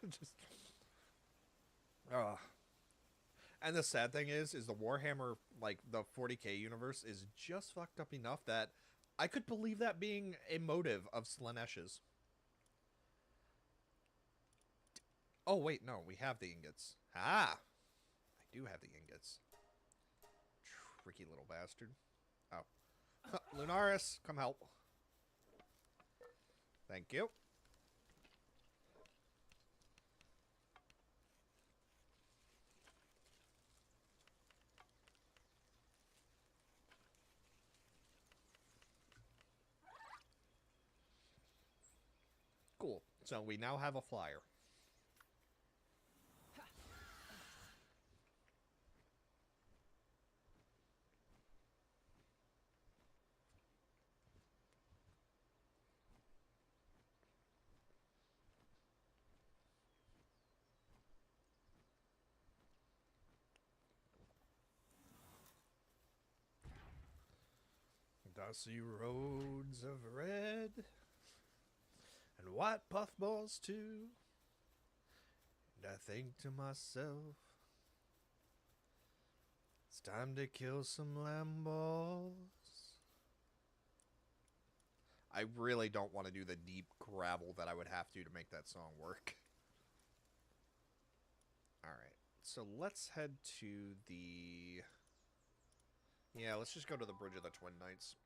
Just, uh. And the sad thing is the Warhammer, like the 40k universe, is just fucked up enough that I could believe that being a motive of Slaanesh's. Oh wait, no, we have the ingots. Ah, I do have the ingots. Tricky little bastard. Oh, Lunaris, come help. Thank you. Cool. So we now have a flyer. Dusty roads of red and white puffballs too. And I think to myself, it's time to kill some lamb-balls. I really don't want to do the deep gravel that I would have to make that song work. Alright, so let's head to the... Yeah, let's just go to the Bridge of the Twin Knights.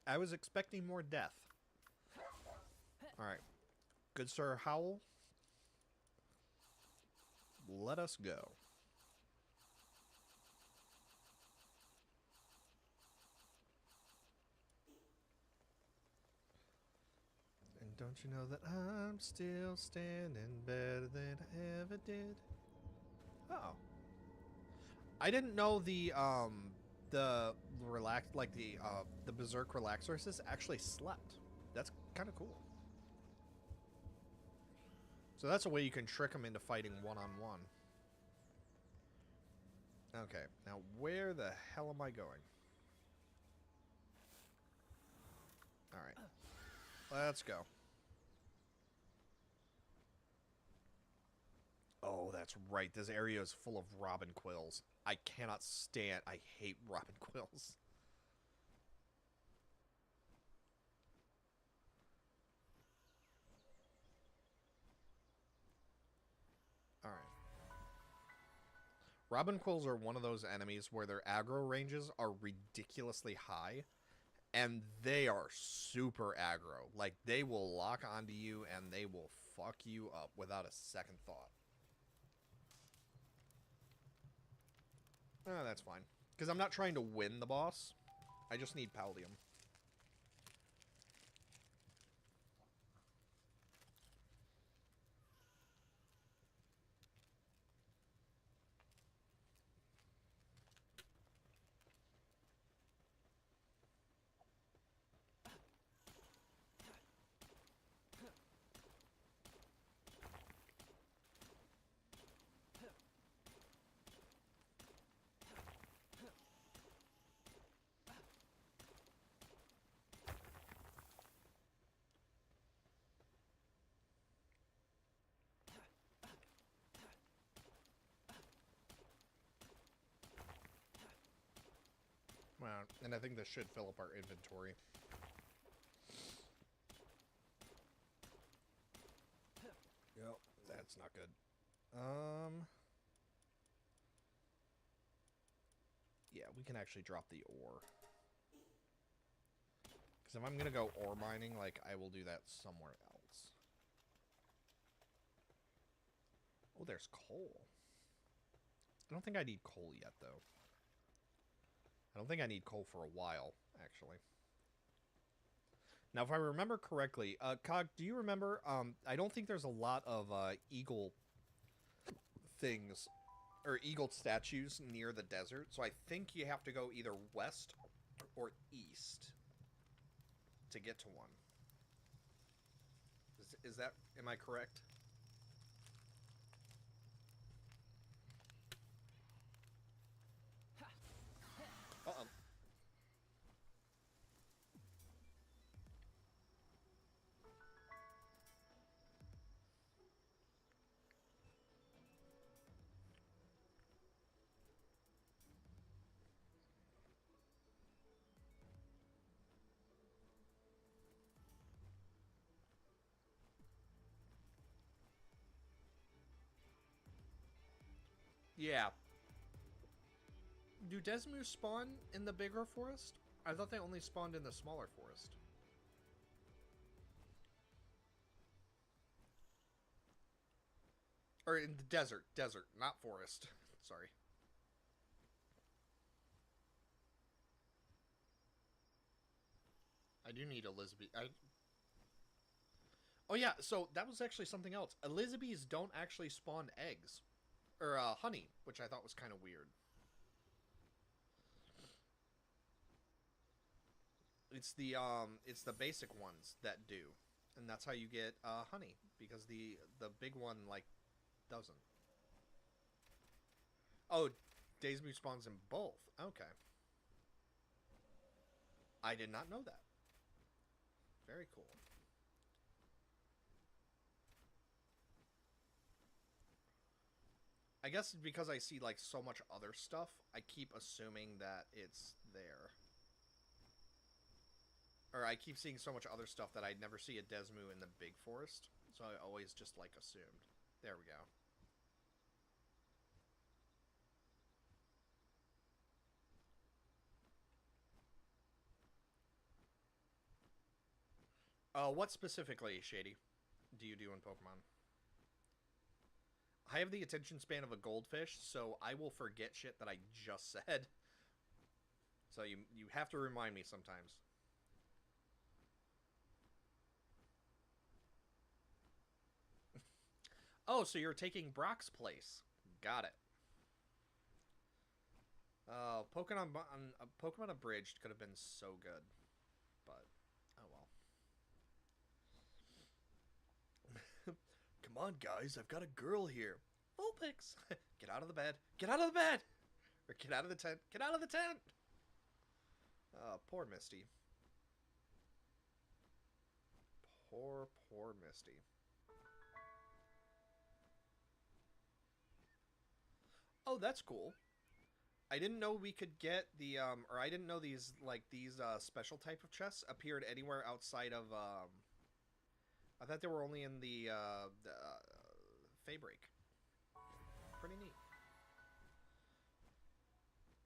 I was expecting more death. Alright. Good Sir Howl. Let us go. And don't you know that I'm still standing better than I ever did? Oh. I didn't know the Berserk relaxers actually slept. That's kind of cool. So that's a way you can trick them into fighting one-on-one. Okay, now where the hell am I going? Alright. Let's go. Oh, that's right. This area is full of robin quills. I cannot stand... I hate robin quills. Alright. Robin quills are one of those enemies where their aggro ranges are ridiculously high. And they are super aggro. Like, they will lock onto you and they will fuck you up without a second thought. Oh, that's fine. Because I'm not trying to win the boss. I just need Paldium. Wow, and I think this should fill up our inventory. Yep, that's not good. can actually drop the ore. Because if I'm going to go ore mining, like, I will do that somewhere else. Oh, there's coal. I don't think I need coal yet, though. I don't think I need coal for a while, actually. Now, if I remember correctly, Cog, do you remember, I don't think there's a lot of, eagle things, or eagle statues near the desert, so I think you have to go either west or east to get to one. Is that, am I correct? Uh-oh. Yeah. Do Desmu spawn in the bigger forest? I thought they only spawned in the smaller forest. Or in the desert, not forest. Sorry. I do need Elizabeth. Oh yeah, so that was actually something else. Elizabeths don't actually spawn eggs. Or honey, which I thought was kind of weird. It's the basic ones that do. And that's how you get honey, because the big one like doesn't. Oh, Daisy spawns in both. Okay. I did not know that. Very cool. I guess because I see like so much other stuff, I keep assuming that it's there. Or I keep seeing so much other stuff that I'd never see a Desmu in the big forest. So I always just like assumed. There we go. What specifically, Shady, do you do in Pokemon? I have the attention span of a goldfish, so I will forget shit that I just said. So you have to remind me sometimes. Oh, so you're taking Brock's place. Got it. Pokemon Abridged could have been so good, but oh well. Come on, guys, I've got a girl here. Vulpix, get out of the bed. Get out of the bed! Or get out of the tent. Get out of the tent! Oh, poor Misty. Poor Misty. Oh, that's cool. I didn't know we could get the, or I didn't know these special type of chests appeared anywhere outside of, I thought they were only in the Faybreak. Pretty neat.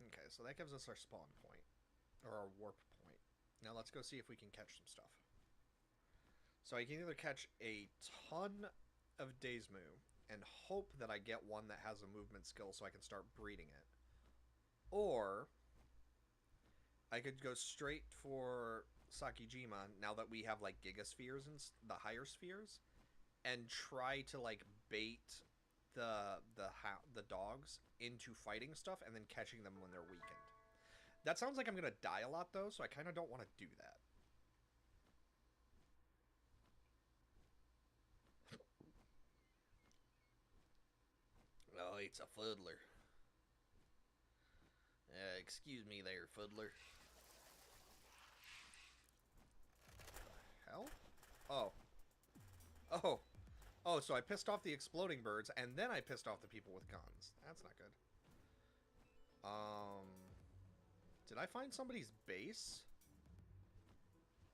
Okay, so that gives us our spawn point. Or our warp point. Now let's go see if we can catch some stuff. So I can either catch a ton of Daismu and hope that I get one that has a movement skill so I can start breeding it. Or I could go straight for Sakijima now that we have like Gigaspheres and the higher spheres, and try to like bait the dogs into fighting stuff and then catching them when they're weakened. That sounds like I'm gonna die a lot though, so I kind of don't want to do that. Oh, it's a Fuddler. Excuse me there, Fuddler. Hell? Oh. Oh. Oh, so I pissed off the exploding birds, and then I pissed off the people with guns. That's not good. Did I find somebody's base?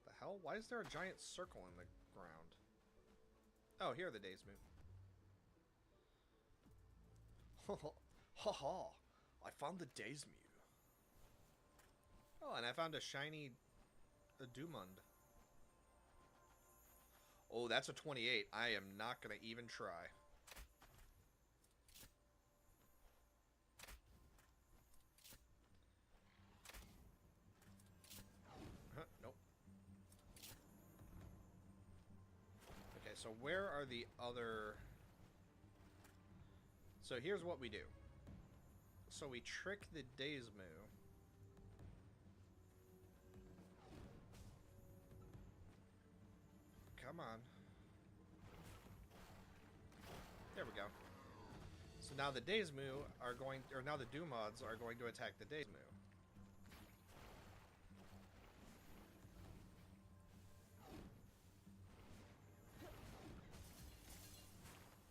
The hell? Why is there a giant circle in the ground? Oh, here are the Daismu. Ha ha! I found the Daismu. Oh, and I found a shiny Dumund. Oh, that's a 28. I am not going to even try. Nope. Okay, so where are the other... So here's what we do. So we trick the Daysmoo. Come on. There we go. So now the Daysmoo are going... Or now the Doomods are going to attack the Daysmoo.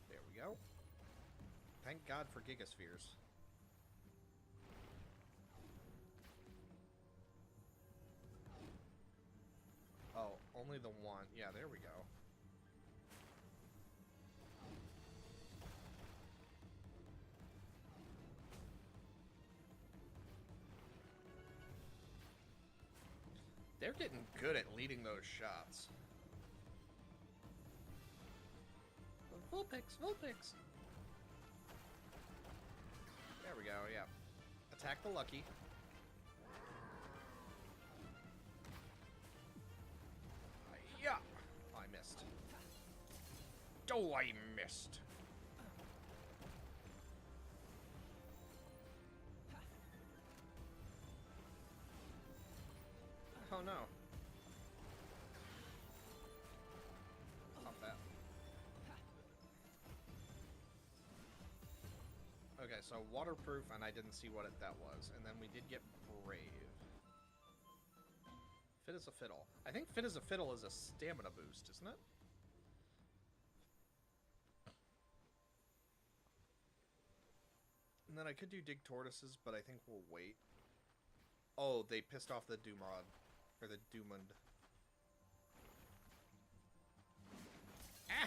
There we go. Thank God for Gigaspheres. Oh, only the one. Yeah, there we go. They're getting good at leading those shots. Vulpix, Vulpix! There we go, yeah. Attack the Lucky. Yeah! Oh, I missed. Oh, I missed. Oh no. Stop that. Okay, so waterproof, and I didn't see what that was. And then we did get brave. Fit as a fiddle. I think fit as a fiddle is a stamina boost, isn't it? And then I could do dig tortoises, but I think we'll wait. Oh, they pissed off the Doomrod. Or the Doomund.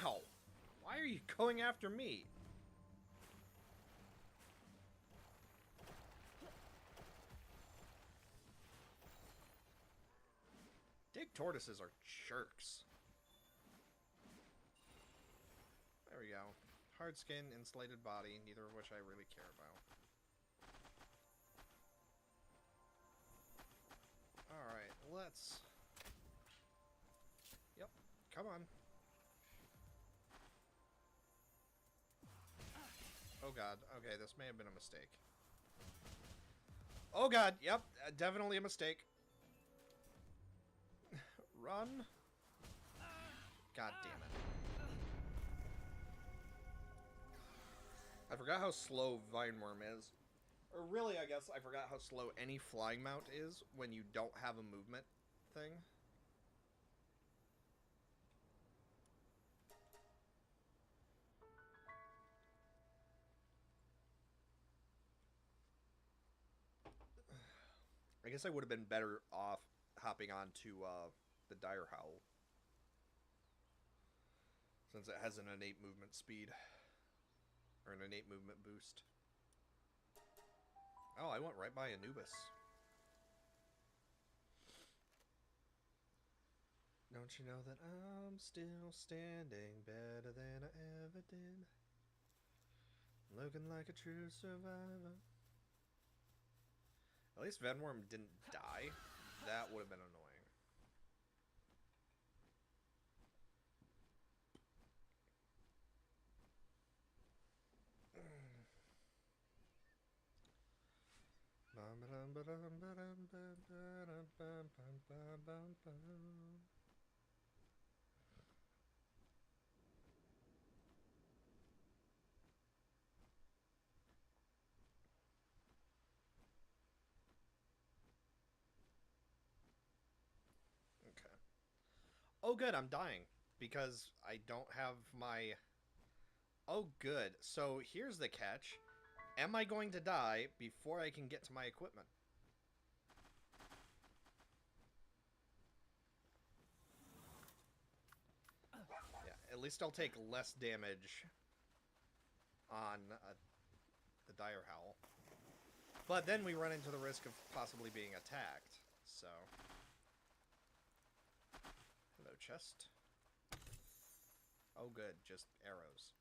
Ow! Why are you going after me? Dig tortoises are jerks. There we go. Hard skin, insulated body, neither of which I really care about. Alright, let's... Yep, come on. Oh god, okay, this may have been a mistake. Oh god, yep, definitely a mistake. Run. God damn it. I forgot how slow Vinemworm is. Or really, I guess I forgot how slow any flying mount is when you don't have a movement thing. I guess I would have been better off hopping on to the Dire Howl. Since it has an innate movement speed. Or an innate movement boost. Oh, I went right by Anubis. Don't you know that I'm still standing better than I ever did? Looking like a true survivor. At least Venworm didn't die. That would have been annoying. Okay. Oh good, I'm dying. Because I don't have my... Oh good, so here's the catch. Am I going to die before I can get to my equipment? Yeah, at least I'll take less damage on the Dire Howl. But then we run into the risk of possibly being attacked. so... Hello, chest. Oh, good. Just arrows.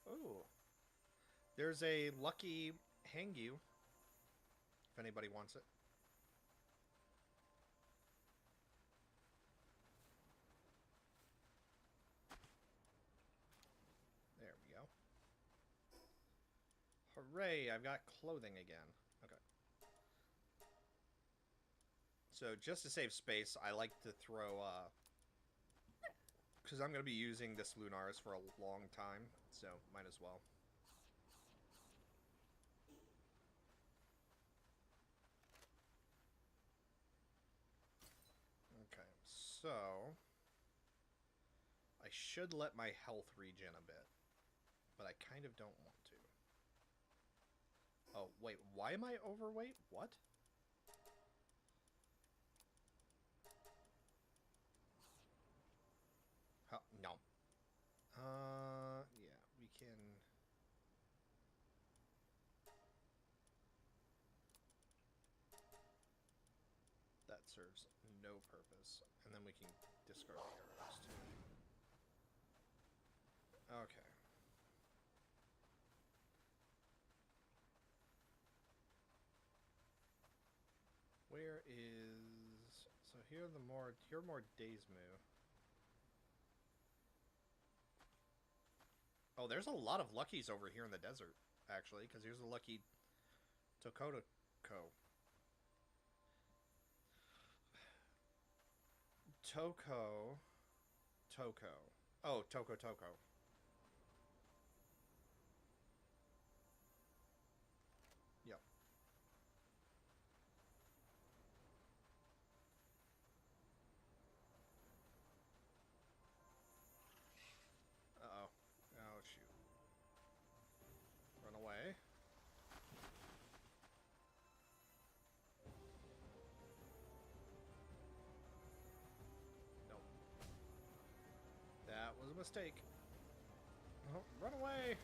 Ooh. There's a lucky Hangyu, if anybody wants it. There we go. Hooray, I've got clothing again. Okay. So, just to save space, I like to throw, because I'm going to be using this Lunaris for a long time, so might as well. Okay, so... I should let my health regen a bit, but I kind of don't want to. Oh, wait, why am I overweight? What? Huh, no. Yeah, we can... That serves no purpose. And then we can discard the arrows, too. Okay. Where is... So here are more days move. Oh, there's a lot of luckies over here in the desert, actually, because here's a lucky Tokotoko. Toko. Oh, Toko. Yep. Uh-oh. Oh, shoot. Run away. Nope. That was a mistake. Oh, run away!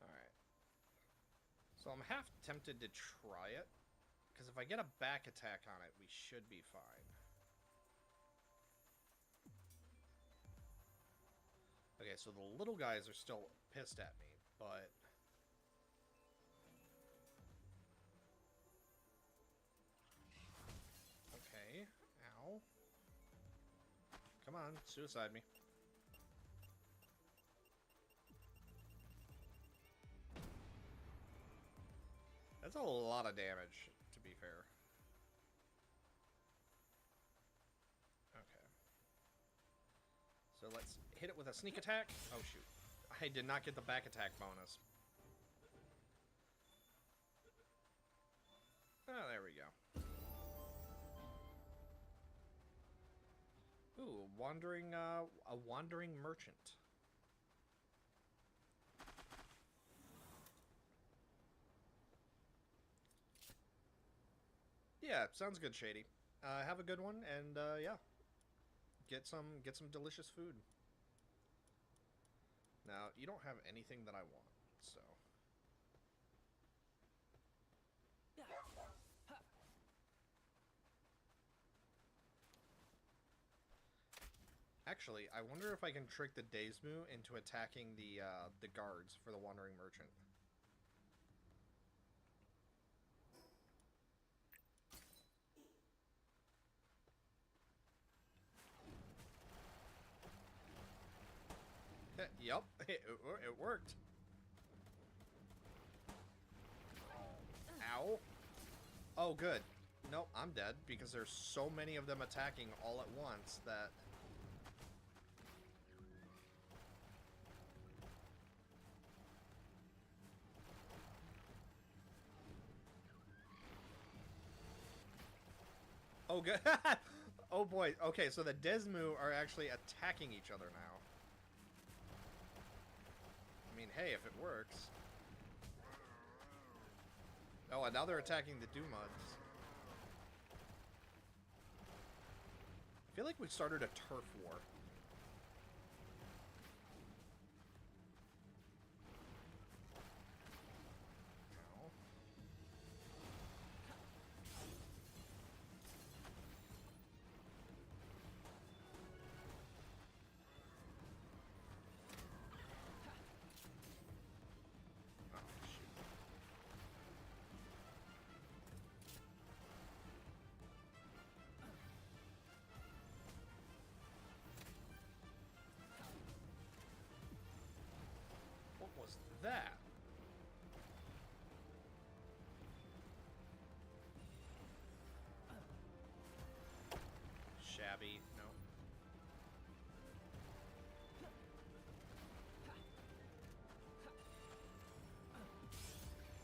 Alright. So I'm half tempted to try it, because if I get a back attack on it, we should be fine. Okay, so the little guys are still pissed at me, but... Okay, ow. Come on, suicide me. That's a lot of damage, to be fair. Okay. So let's hit it with a sneak attack. Oh, shoot. I did not get the back attack bonus. Oh, there we go. Ooh, a wandering merchant. Yeah, sounds good, Shady. Have a good one, and yeah, get some delicious food. Now, you don't have anything that I want, so. Actually, I wonder if I can trick the Daismu into attacking the guards for the Wandering Merchant. Yep, it worked. Ow. Oh, good. Nope, I'm dead, because there's so many of them attacking all at once that... Oh, good. Oh, boy. Okay, so the Desmu are actually attacking each other now. I mean, hey, if it works. Oh, and now they're attacking the Dumuds. I feel like we started a turf war. No. Oh, shoot. What was that? Shabby. No.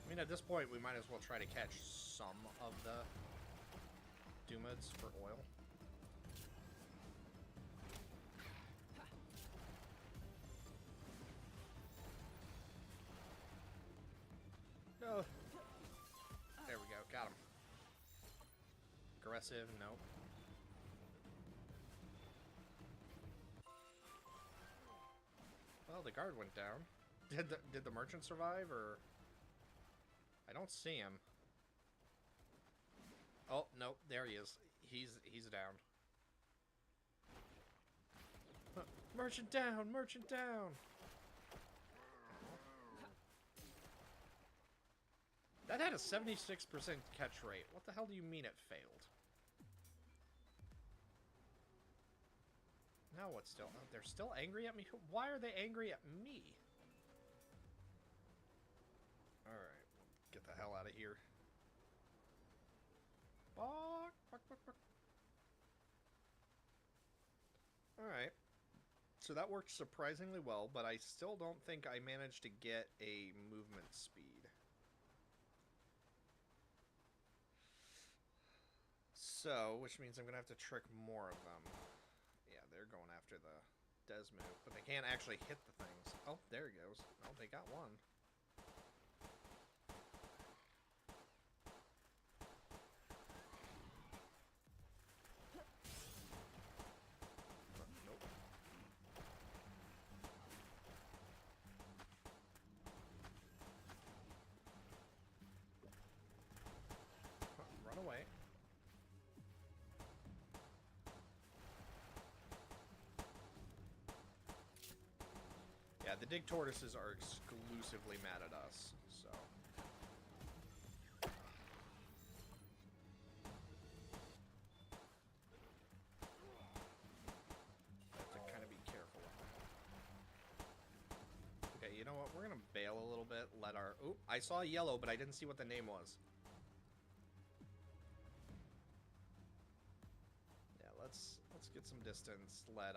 I mean, at this point, we might as well try to catch some of the Doomids for oil. No. There we go. Got him. Aggressive. Nope. Well, the guard went down. Did the merchant survive, or... I don't see him. Oh, nope. There he is. He's down. Merchant down! Merchant down! That had a 76% catch rate. What the hell do you mean it failed? Now what's still... Oh, they're still angry at me? Why are they angry at me? Alright. Get the hell out of here. Fuck, fuck, fuck, fuck. Alright. So that worked surprisingly well, but I still don't think I managed to get a movement speed. So, which means I'm going to have to trick more of them. Yeah, they're going after the Des move, but they can't actually hit the things. Oh, there he goes. Oh, they got one. Nope. Run away. Yeah, the dig tortoises are exclusively mad at us, so... have to kind of be careful of that. Okay, you know what? We're gonna bail a little bit, let our... Oop, I saw yellow, but I didn't see what the name was. Yeah, let's get some distance, let's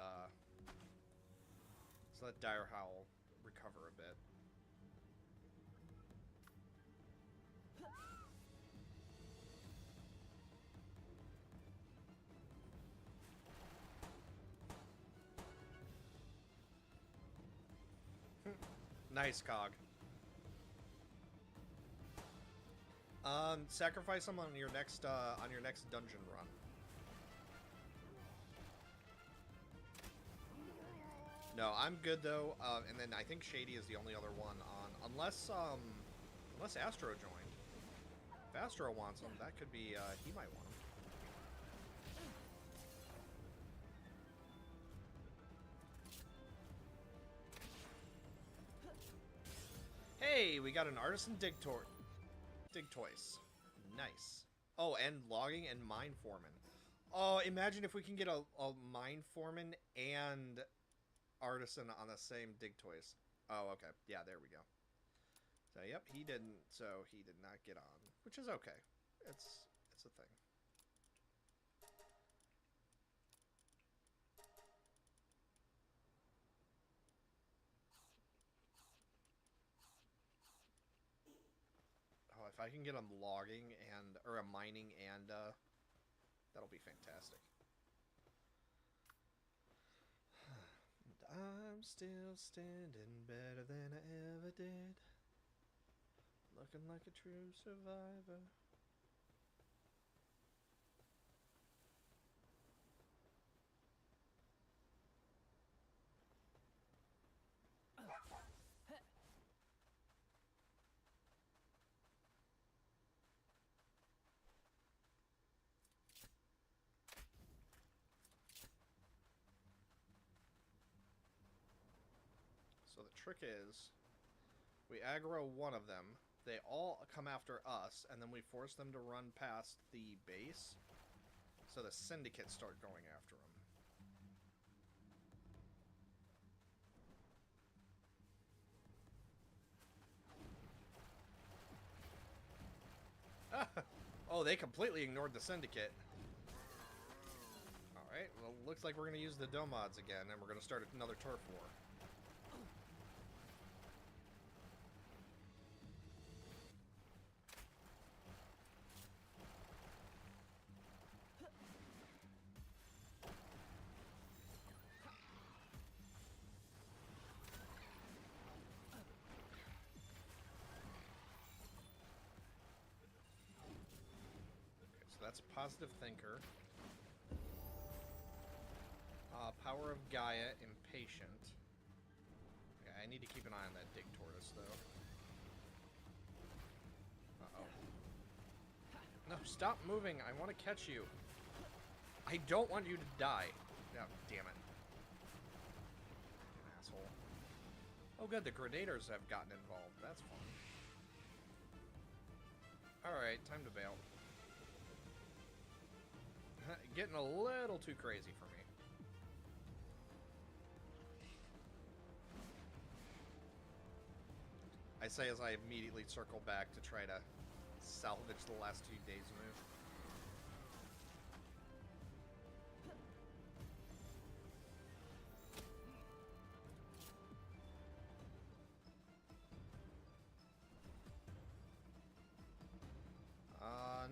let Dire Howl recover a bit. Nice, Cog. Sacrifice them on your next dungeon run. No, I'm good though. And then I think Shady is the only other one on, unless Astro joined. If Astro wants him, that could be he might want him. Hey, we got an artisan dig toys. Nice. Oh, and logging and mine foreman. Oh, imagine if we can get a mine foreman and artisan on the same dig toys. Oh, okay. Yeah, there we go. So, yep, he didn't. So he did not get on, which is okay. It's a thing. Oh, if I can get him logging and or a mining and that'll be fantastic. I'm still standing better than I ever did. Looking like a true survivor. So the trick is, we aggro one of them, they all come after us, and then we force them to run past the base, so the syndicates start going after them. Oh, they completely ignored the syndicate. Alright, well, looks like we're going to use the Domods again, and we're going to start another turf war. That's a positive thinker. Power of Gaia, impatient. Okay, I need to keep an eye on that dig tortoise, though. Uh-oh. No, stop moving! I want to catch you! I don't want you to die! No, damn it. An asshole. Oh good, the Grenadiers have gotten involved. That's fun. Alright, time to bail. Getting a little too crazy for me. I say as I immediately circle back to try to salvage the last 2 days' move.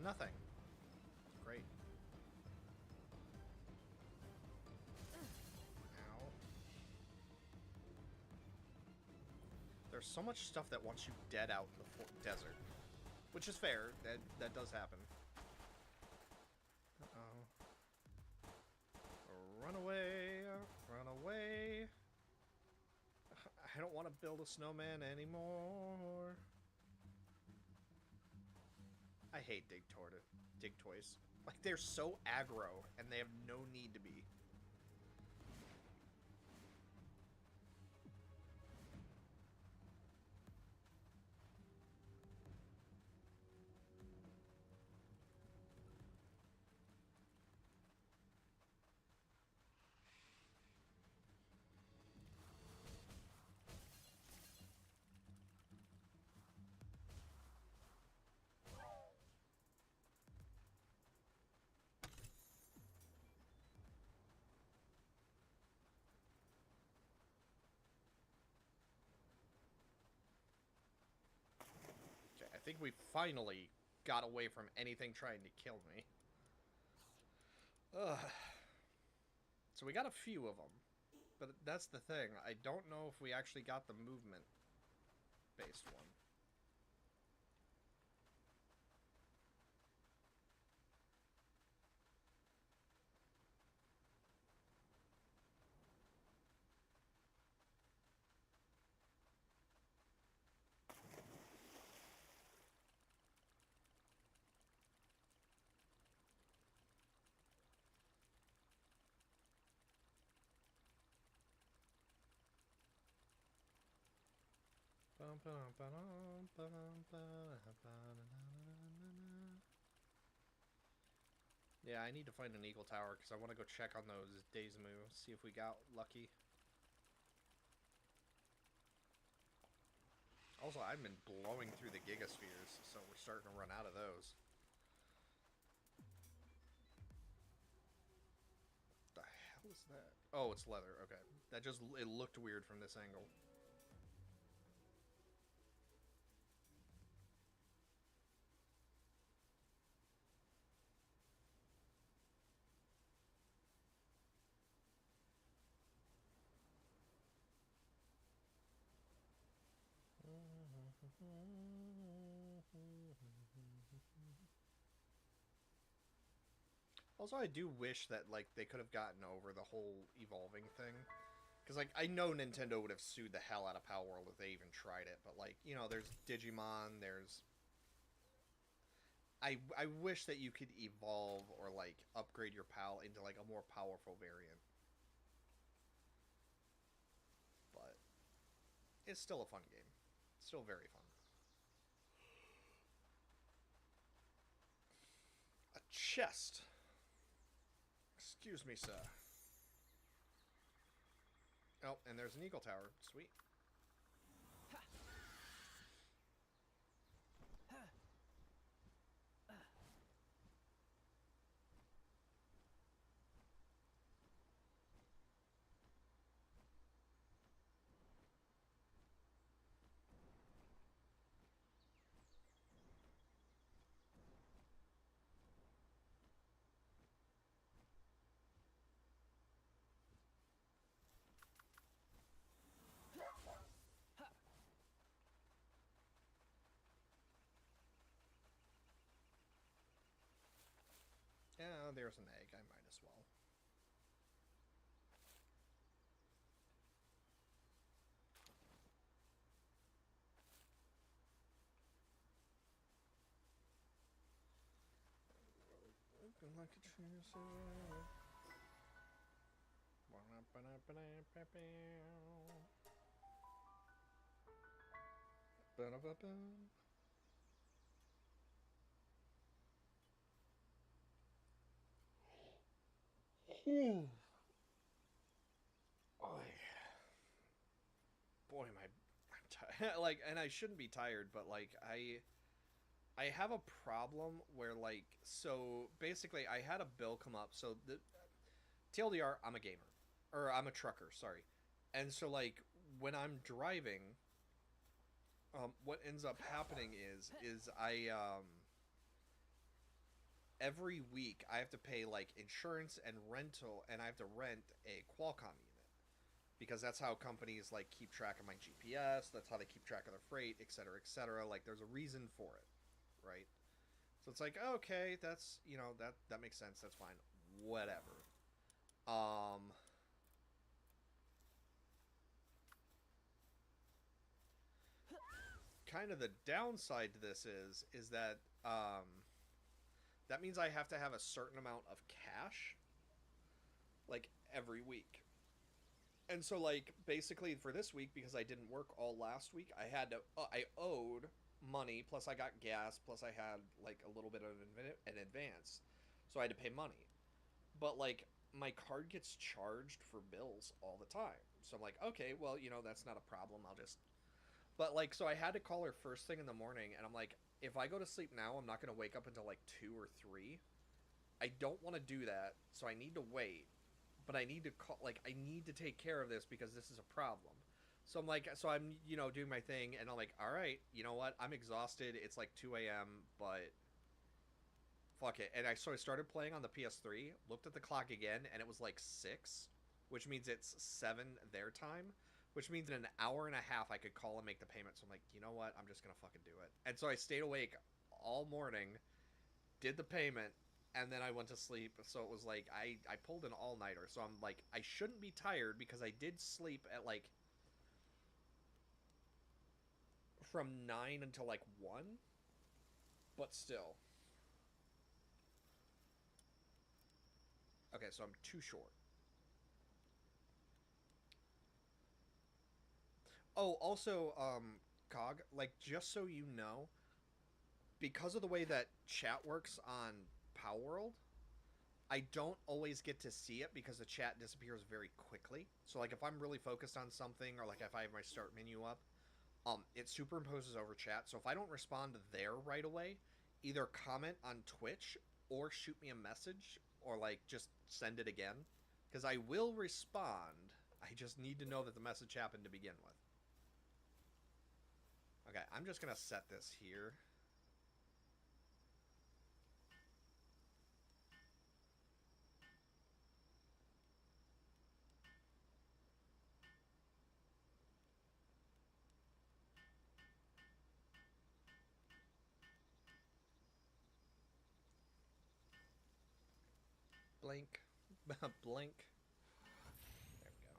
Nothing. Great. Ow. There's so much stuff that wants you dead out in the desert. Which is fair. That does happen. Uh-oh. Run away. Run away. I don't want to build a snowman anymore. I hate dig toys. Like, they're so aggro, and they have no need to be. I think we finally got away from anything trying to kill me. Ugh. So we got a few of them. But that's the thing. I don't know if we actually got the movement-based one. Yeah, I need to find an Eagle Tower because I want to go check on those Daismu, see if we got lucky. Also, I've been blowing through the Gigaspheres, so we're starting to run out of those. What the hell is that? Oh, it's leather. Okay. That just, it looked weird from this angle. Also, I do wish that, like, they could have gotten over the whole evolving thing. Because, like, I know Nintendo would have sued the hell out of Palworld if they even tried it. But, like, you know, there's Digimon, there's... I wish that you could evolve or, like, upgrade your PAL into, like, a more powerful variant. But it's still a fun game. It's still very fun. A chest. Excuse me, sir. Oh, and there's an eagle tower. Sweet. Yeah, there's an egg. I might as well. Looking like a tree. Boy, am I'm tired. Like, and I shouldn't be tired, but like I have a problem where like so basically I had a bill come up. So the TLDR, I'm a gamer, or I'm a trucker, sorry, and so like when I'm driving, what ends up happening is I every week I have to pay like insurance and rental, and I have to rent a Qualcomm unit because that's how companies like keep track of my GPS. That's how they keep track of their freight, etc., etc. Like there's a reason for it, right? So it's like okay, that's that makes sense. That's fine. Whatever. Um, Kind of the downside to this is that that means I have to have a certain amount of cash like every week. And so like basically for this week, because I didn't work all last week, I owed money, plus I got gas, plus I had like a little bit of an advance. So I had to pay money. But like my card gets charged for bills all the time. So I'm like, okay, well, that's not a problem. I'll just But like so I had to call her first thing in the morning, and I'm like, if I go to sleep now, I'm not going to wake up until like 2 or 3. I don't want to do that, so I need to wait. But I need to call, like, I need to take care of this because this is a problem. So I'm like, so I'm, doing my thing, and I'm like, all right, you know what? I'm exhausted. It's like 2 a.m., but fuck it. And I started playing on the PS3, looked at the clock again, and it was like 6, which means it's 7 their time, which means in an hour and a half I could call and make the payment. So I'm like, you know what? I'm just going to fucking do it. And so I stayed awake all morning, did the payment, and then I went to sleep. So it was like I pulled an all-nighter. So I'm like, I shouldn't be tired because I did sleep at like from 9 until like 1, but still. Okay, so I'm too short. Oh, also, Cog, like, just so you know, because of the way that chat works on Palworld, I don't always get to see it because the chat disappears very quickly. So, like, if I'm really focused on something, or like if I have my start menu up, it superimposes over chat. So if I don't respond there right away, either comment on Twitch or shoot me a message, or like just send it again, because I will respond. I just need to know that the message happened to begin with. Okay, I'm just gonna set this here. Blink. Blink. There we go.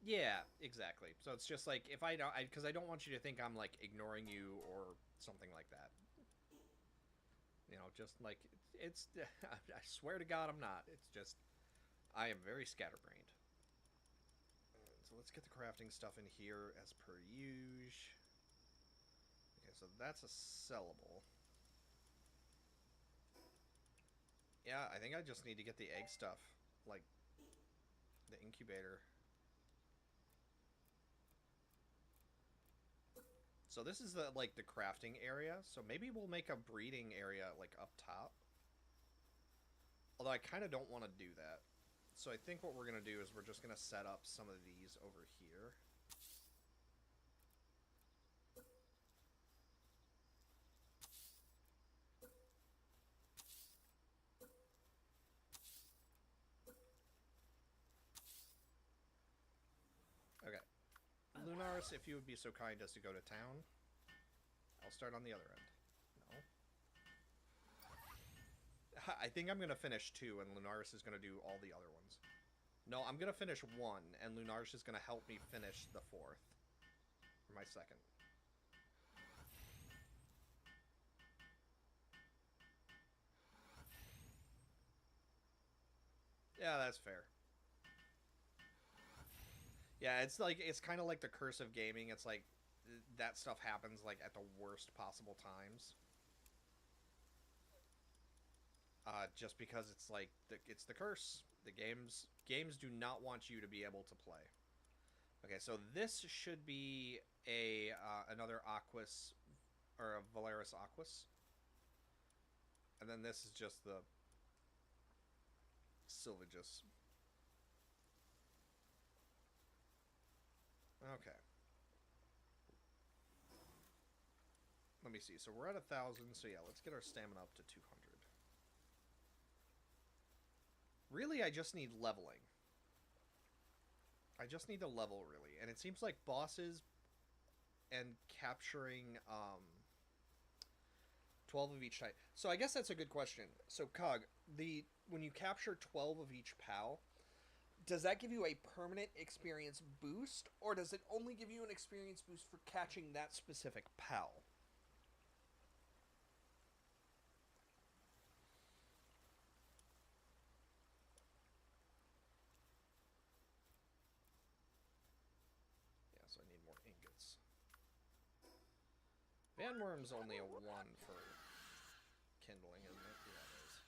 Yeah, exactly. So it's just like if I don't, because I don't want you to think I'm like ignoring you or something like that. Just like it's I swear to God, I'm not. It's just I am very scatterbrained. So let's get the crafting stuff in here as per usual. Okay, so that's a sellable. Yeah, I think I just need to get the egg stuff, like the incubator. So this is the like the crafting area. So maybe we'll make a breeding area like up top. Although I kind of don't want to do that. So I think what we're going to do is we're just going to set up some of these over here. Okay. Lunaris, if you would be so kind as to go to town. I'll start on the other end. No. I think I'm going to finish 2 and Lunaris is going to do all the other ones. No, I'm going to finish 1 and Lunaris is going to help me finish the 4th. Or my 2nd. Yeah, that's fair. Yeah, it's like it's kind of like the curse of gaming. It's like that stuff happens like at the worst possible times. Just because it's like it's the curse. The games do not want you to be able to play. Okay, so this should be a another Aquas or a Valaris Aquas, and then this is just the Sylvagus. Okay. Let me see. So we're at 1,000. So yeah, let's get our stamina up to 200. Really, I just need leveling. I just need to level, really. And it seems like bosses and capturing 12 of each type. So I guess that's a good question. So Cog, when you capture 12 of each POW, does that give you a permanent experience boost, or does it only give you an experience boost for catching that specific POW? Yeah, so I need more ingots. Vanworm's only a 1 for kindling, isn't it? Yeah, it is.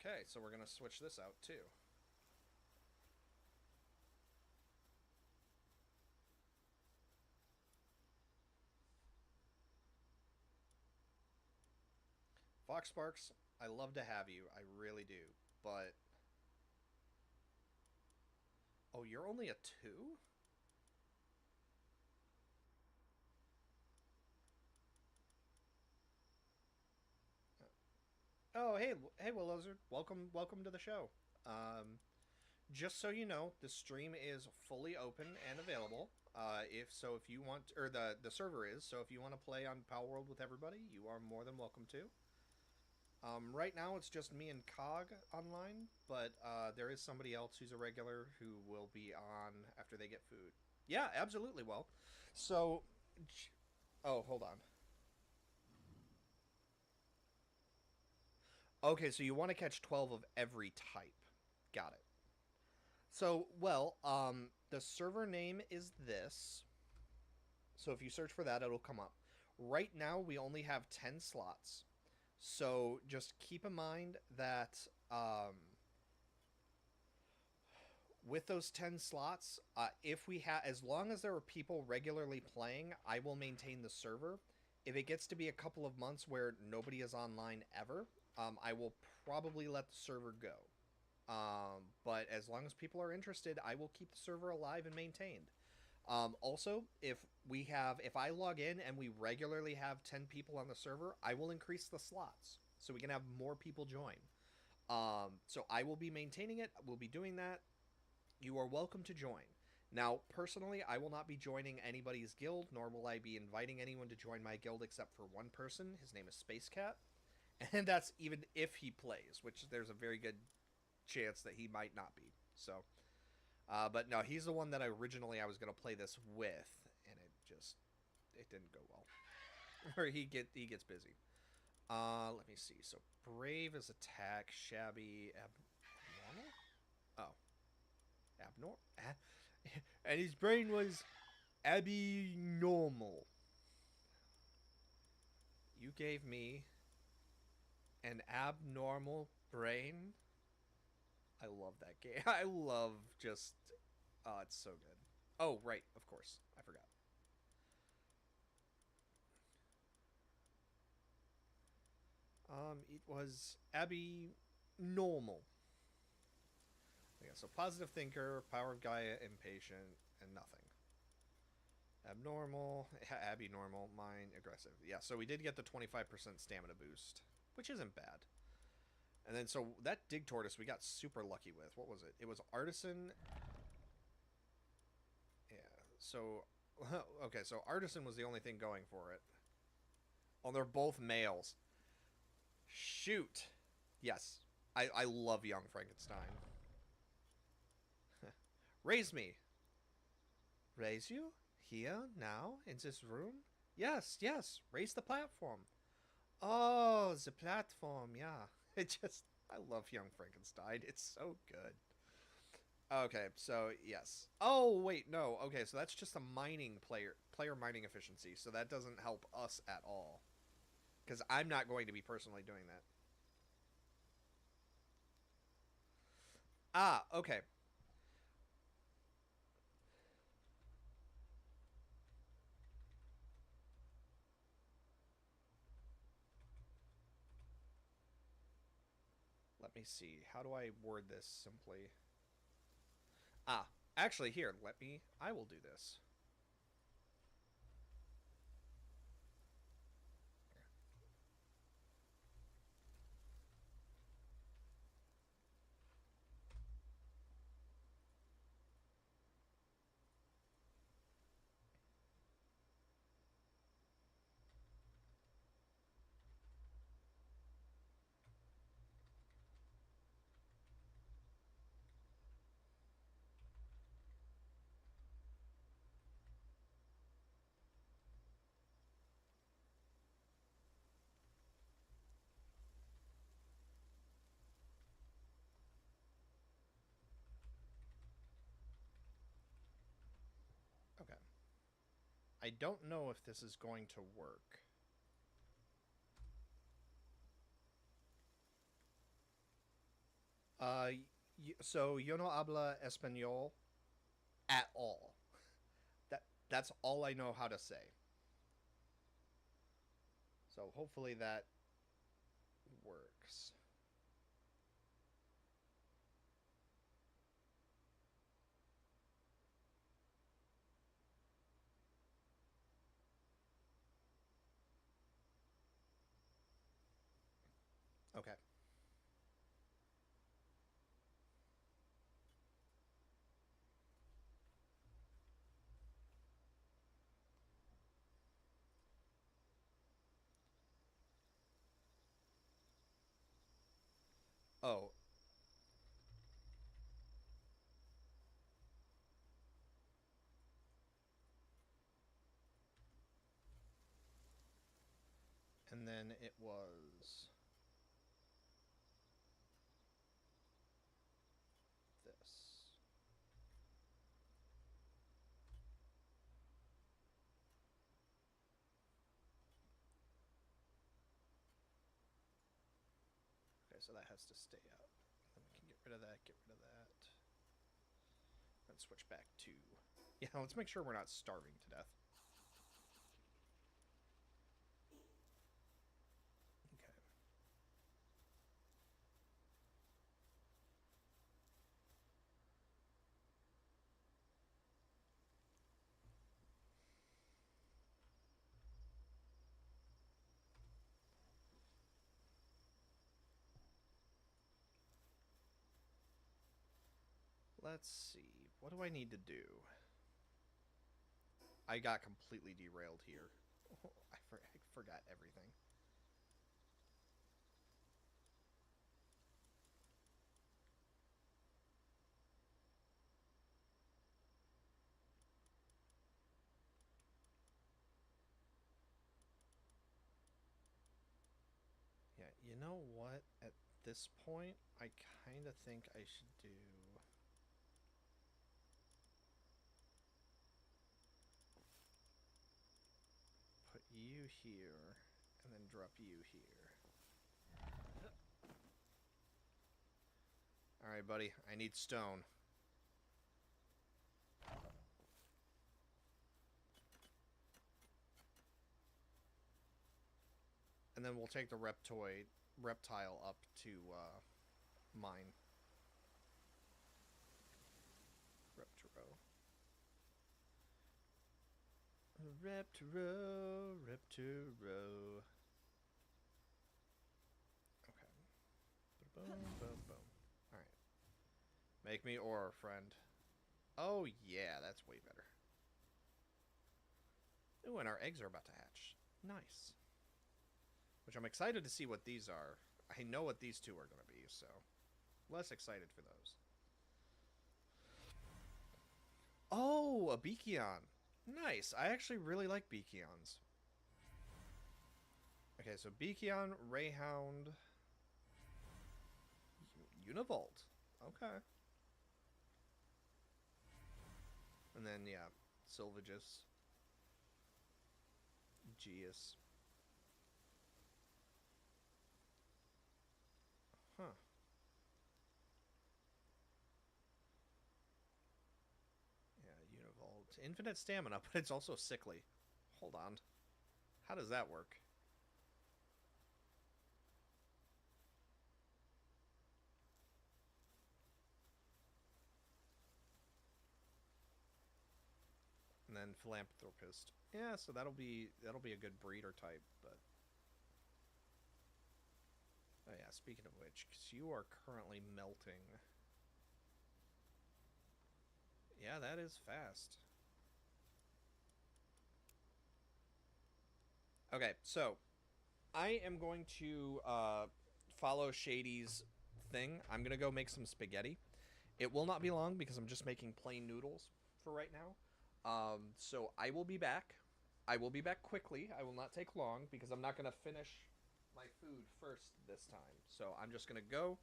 Okay, so we're going to switch this out, too. Fox Sparks, I love to have you. I really do. But... Oh, you're only a 2? Oh, hey, Willowzard. Welcome to the show. Just so you know, the stream is fully open and available. If you want, or the server is, so if you want to play on Palworld with everybody, you are more than welcome to. Right now, it's just me and Cog online, but there is somebody else who's a regular who will be on after they get food. Yeah, absolutely. Well, so, oh, hold on. Okay, so you want to catch 12 of every type. Got it. So, well, the server name is this. So if you search for that, it'll come up. Right now, we only have 10 slots. So just keep in mind that with those 10 slots, if we have, as long as there are people regularly playing, I will maintain the server. If it gets to be a couple of months where nobody is online ever, I will probably let the server go. But as long as people are interested, I will keep the server alive and maintained. Also, if I log in and we regularly have 10 people on the server, I will increase the slots so we can have more people join. So I will be maintaining it. We'll be doing that. You are welcome to join. Now, personally, I will not be joining anybody's guild, nor will I be inviting anyone to join my guild except for one person. His name is Space Cat. And that's even if he plays, which there's a very good chance that he might not be. So, but no, he's the one that I was going to play this with, and it didn't go well. Or he gets busy. Let me see. So Brave is attack, Shabby, abnormal. Oh, abnormal. And his brain was abnormal. You gave me an abnormal brain. I love that game. I love just. Oh, it's so good. Oh, right, of course. I forgot. It was Abby normal. Yeah, so positive thinker, power of Gaia, impatient, and nothing. Abnormal, Abby normal, mine aggressive. Yeah, so we did get the 25% stamina boost, which isn't bad. And then so that dig tortoise we got super lucky with. What was it? It was artisan. Yeah. So okay, so artisan was the only thing going for it. Oh, they're both males. Shoot. Yes. I love young Frankenstein. Raise me. Raise you? Here? Now? In this room? Yes, yes. Raise the platform. Oh, the platform, yeah. It just I love young Frankenstein. It's so good. Okay, so yes. Oh, wait, no. Okay, so that's just a mining player mining efficiency. So that doesn't help us at all. Cuz I'm not going to be personally doing that. Ah, okay. Let me see. How do I word this simply? Ah, actually here, I will do this. Okay. I don't know if this is going to work. Uh, so yo no habla español at all. That's all I know how to say. So hopefully that works. Okay. Oh, and then it was this. Okay, so that has to stay up. Then we can get rid of that, get rid of that. And switch back to... Yeah, let's make sure we're not starving to death. Okay. Let's see. What do I need to do? I got completely derailed here. I forgot everything. Yeah, you know what? At this point, I kind of think I should do... you here, and then drop you here. Alright, buddy. I need stone. And then we'll take the reptile up to mine. Reptiro. Reptiro. Okay. Boom, boom, boom. Alright. Make me ore, friend. Oh, yeah, that's way better. Ooh, and our eggs are about to hatch. Nice. Which I'm excited to see what these are. I know what these two are going to be, so less excited for those. Oh, a Beakion. Nice. I actually really like Beakions. Okay, so Beakion, Rayhound, Univolt. Okay. And then, yeah, Sylvagus, Geas. Huh. Yeah, Univolt. Infinite stamina, but it's also sickly. Hold on. How does that work? And then Philanthropist. Yeah, so that'll be a good breeder type, but oh yeah, speaking of which, because you are currently melting. Yeah, that is fast. Okay, so I am going to follow Shady's thing. I'm gonna go make some spaghetti. It will not be long because I'm just making plain noodles for right now. So I will be back. I will be back quickly. I will not take long because I'm not gonna finish my food first this time. So I'm just gonna go.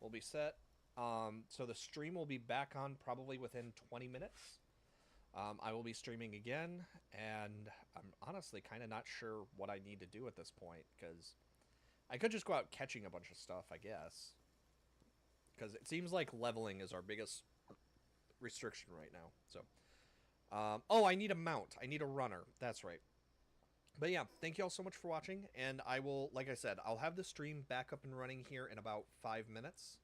We'll be set. So the stream will be back on probably within 20 minutes. I will be streaming again, and I'm honestly kind of not sure what I need to do at this point, because I could just go out catching a bunch of stuff, I guess. Because it seems like leveling is our biggest restriction right now. So, oh, I need a mount. I need a runner. That's right. But yeah, thank you all so much for watching, and I will, like I said, I'll have the stream back up and running here in about 5 minutes.